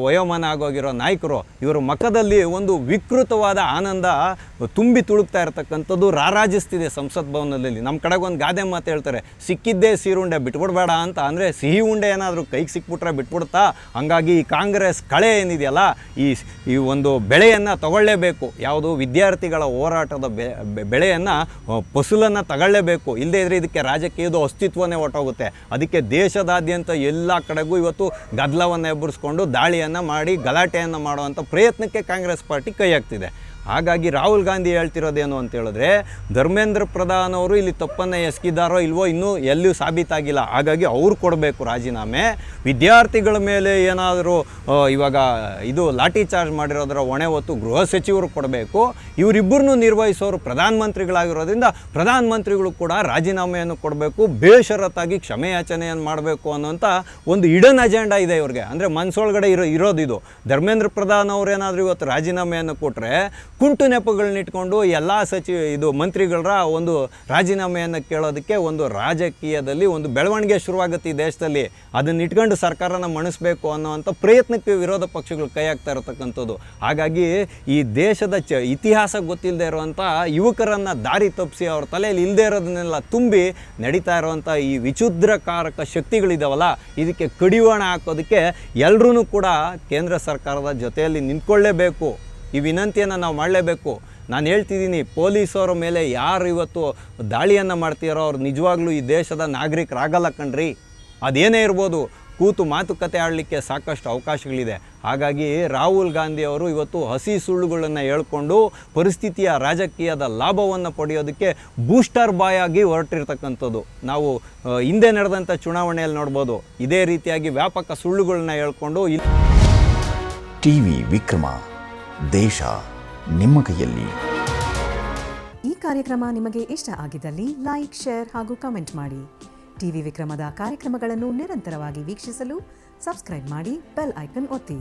ವಯೋಮಾನ ಆಗೋಗಿರೋ ನಾಯಕರು, ಇವರು ಮುಖದಲ್ಲಿ ಒಂದು ವಿಕೃತವಾದ ಆನಂದ ತುಂಬಿ ತುಳುಕ್ತಾ ಇರತಕ್ಕಂಥದ್ದು ರಾರಾಜಿಸ್ತಿದೆ ಸಂಸತ್ ಭವನದಲ್ಲಿ. ನಮ್ಮ ಕಡೆಗೆ ಒಂದು ಗಾದೆ ಮಾತು ಹೇಳ್ತಾರೆ, ಸಿಕ್ಕಿದ್ದೇ ಸೀರುಂಡೆ ಬಿಟ್ಬಿಡ್ಬೇಡ ಅಂತ. ಅಂದರೆ ಸಿಹಿ ಉಂಡೆ ಏನಾದರೂ ಕೈಗೆ ಸಿಕ್ಬಿಟ್ರೆ ಬಿಟ್ಬಿಡ್ತಾ. ಹಂಗಾಗಿ ಈ ಕಾಂಗ್ರೆಸ್ ಕಳೆ ಏನಿದೆಯಲ್ಲ, ಈ ಒಂದು ಬೆಳೆಯನ್ನು ತಗೊಳ್ಳೇಬೇಕು. ಯಾವುದು ವಿದ್ಯಾರ್ಥಿಗಳ ಹೋರಾಟದ ಬೆಳೆಯನ್ನು ಫಸಲನ್ನು ತಗೊಳ್ಳೇಬೇಕು. ಇಲ್ಲದೇ ಇದ್ದರೆ ಇದಕ್ಕೆ ರಾಜಕೀಯದ ಅಸ್ತಿತ್ವನೇ ಹೊರಟೋಗುತ್ತೆ. ಅದಕ್ಕೆ ದೇಶದಾದ್ಯಂತ ಎಲ್ಲ ಕಡೆಗೂ ಇವತ್ತು ಗದ್ದಲವನ್ನು ಎಬ್ಬರಿಸ್ಕೊಂಡು ದಾಳಿಯನ್ನು ಮಾಡಿ ಗಲಾಟೆಯನ್ನು ಮಾಡುವಂಥ ಪ್ರಯತ್ನಕ್ಕೆ ಕಾಂಗ್ರೆಸ್ ಪಾರ್ಟಿ ಕೈ ಹಾಕ್ತಿದೆ. ಹಾಗಾಗಿ ರಾಹುಲ್ ಗಾಂಧಿ ಹೇಳ್ತಿರೋದೇನು ಅಂತ ಹೇಳಿದ್ರೆ, ಧರ್ಮೇಂದ್ರ ಪ್ರಧಾನ್ ಅವರು ಇಲ್ಲಿ ತಪ್ಪನ್ನು ಎಸಗಿದ್ದಾರೋ ಇಲ್ವೋ ಇನ್ನೂ ಎಲ್ಲೂ ಸಾಬೀತಾಗಿಲ್ಲ. ಹಾಗಾಗಿ ಅವ್ರು ಕೊಡಬೇಕು ರಾಜೀನಾಮೆ. ವಿದ್ಯಾರ್ಥಿಗಳ ಮೇಲೆ ಏನಾದರೂ ಇವಾಗ ಇದು ಲಾಠಿ ಚಾರ್ಜ್ ಮಾಡಿರೋದರ ಹೊಣೆ ಹೊತ್ತು ಗೃಹ ಸಚಿವರು ಕೊಡಬೇಕು. ಇವರಿಬ್ಬರನ್ನೂ ನಿರ್ವಹಿಸೋರು ಪ್ರಧಾನಮಂತ್ರಿಗಳಾಗಿರೋದ್ರಿಂದ ಪ್ರಧಾನಮಂತ್ರಿಗಳು ಕೂಡ ರಾಜೀನಾಮೆಯನ್ನು ಕೊಡಬೇಕು. ಬೇಷರತ್ತಾಗಿ ಕ್ಷಮೆಯಾಚನೆಯನ್ನು ಮಾಡಬೇಕು ಅನ್ನೋಂಥ ಒಂದು ಇಡನ್ ಅಜೆಂಡಾ ಇದೆ ಇವ್ರಿಗೆ. ಅಂದರೆ ಮನಸ್ಸೊಳಗಡೆ ಇರೋದಿದು. ಧರ್ಮೇಂದ್ರ ಪ್ರಧಾನ್ ಅವರೇನಾದರೂ ಇವತ್ತು ರಾಜೀನಾಮೆಯನ್ನು ಕೊಟ್ಟರೆ ಕುಂಟು ನೆಪಗಳನ್ನಿಟ್ಕೊಂಡು ಎಲ್ಲ ಮಂತ್ರಿಗಳ ಒಂದು ರಾಜೀನಾಮೆಯನ್ನು ಕೇಳೋದಕ್ಕೆ ಒಂದು ರಾಜಕೀಯದಲ್ಲಿ ಒಂದು ಬೆಳವಣಿಗೆ ಶುರುವಾಗುತ್ತೆ ಈ ದೇಶದಲ್ಲಿ. ಅದನ್ನ ಇಟ್ಕೊಂಡು ಸರ್ಕಾರನ ಮಣಿಸ್ಬೇಕು ಅನ್ನೋವಂಥ ಪ್ರಯತ್ನಕ್ಕೆ ವಿರೋಧ ಪಕ್ಷಗಳು ಕೈ ಹಾಕ್ತಾ ಇರತಕ್ಕಂಥದ್ದು. ಹಾಗಾಗಿ ಈ ದೇಶದ ಇತಿಹಾಸ ಗೊತ್ತಿಲ್ಲದೆ ಇರುವಂಥ ಯುವಕರನ್ನು ದಾರಿ ತಪ್ಪಿಸಿ ಅವ್ರ ತಲೆಯಲ್ಲಿ ಇಲ್ಲದೆ ಇರೋದನ್ನೆಲ್ಲ ತುಂಬಿ ನಡೀತಾ ಇರುವಂಥ ಈ ವಿಚ್ಛಿದ್ರಕಾರಕ ಶಕ್ತಿಗಳಿದಾವಲ್ಲ, ಇದಕ್ಕೆ ಕಡಿವಾಣ ಹಾಕೋದಕ್ಕೆ ಎಲ್ಲರೂ ಕೂಡ ಕೇಂದ್ರ ಸರ್ಕಾರದ ಜೊತೆಯಲ್ಲಿ ನಿಂತ್ಕೊಳ್ಳೇಬೇಕು. ಈ ವಿನಂತಿಯನ್ನು ನಾವು ಮಾಡಲೇಬೇಕು. ನಾನು ಹೇಳ್ತಿದ್ದೀನಿ, ಪೊಲೀಸರ ಮೇಲೆ ಯಾರು ಇವತ್ತು ದಾಳಿಯನ್ನು ಮಾಡ್ತೀರೋ ಅವ್ರು ನಿಜವಾಗ್ಲೂ ಈ ದೇಶದ ನಾಗರಿಕರಾಗಲ್ಲ ಕಣ್ರಿ. ಅದೇನೇ ಇರ್ಬೋದು, ಕೂತು ಮಾತುಕತೆ ಆಡಲಿಕ್ಕೆ ಸಾಕಷ್ಟು ಅವಕಾಶಗಳಿದೆ. ಹಾಗಾಗಿ ರಾಹುಲ್ ಗಾಂಧಿ ಅವರು ಇವತ್ತು ಹಸಿ ಸುಳ್ಳುಗಳನ್ನು ಹೇಳ್ಕೊಂಡು ಪರಿಸ್ಥಿತಿಯ ರಾಜಕೀಯದ ಲಾಭವನ್ನು ಪಡೆಯೋದಕ್ಕೆ ಬೂಸ್ಟರ್ ಬಾಯ್ ಆಗಿ ಹೊರಟಿರ್ತಕ್ಕಂಥದ್ದು ನಾವು ಹಿಂದೆ ನಡೆದಂಥ ಚುನಾವಣೆಯಲ್ಲಿ ನೋಡ್ಬೋದು. ಇದೇ ರೀತಿಯಾಗಿ ವ್ಯಾಪಕ ಸುಳ್ಳುಗಳನ್ನ ಹೇಳ್ಕೊಂಡು ಟಿವಿ ವಿಕ್ರಮ, ದೇಶ ನಿಮ್ಮ ಕೈಯಲ್ಲಿ. ಈ ಕಾರ್ಯಕ್ರಮ ನಿಮಗೆ ಇಷ್ಟ ಆಗಿದ್ದಲ್ಲಿ ಲೈಕ್, ಶೇರ್ ಹಾಗೂ ಕಮೆಂಟ್ ಮಾಡಿ. ಟಿವಿ ವಿಕ್ರಮದ ಕಾರ್ಯಕ್ರಮಗಳನ್ನು ನಿರಂತರವಾಗಿ ವೀಕ್ಷಿಸಲು ಸಬ್ಸ್ಕ್ರೈಬ್ ಮಾಡಿ, ಬೆಲ್ ಐಕನ್ ಒತ್ತಿ.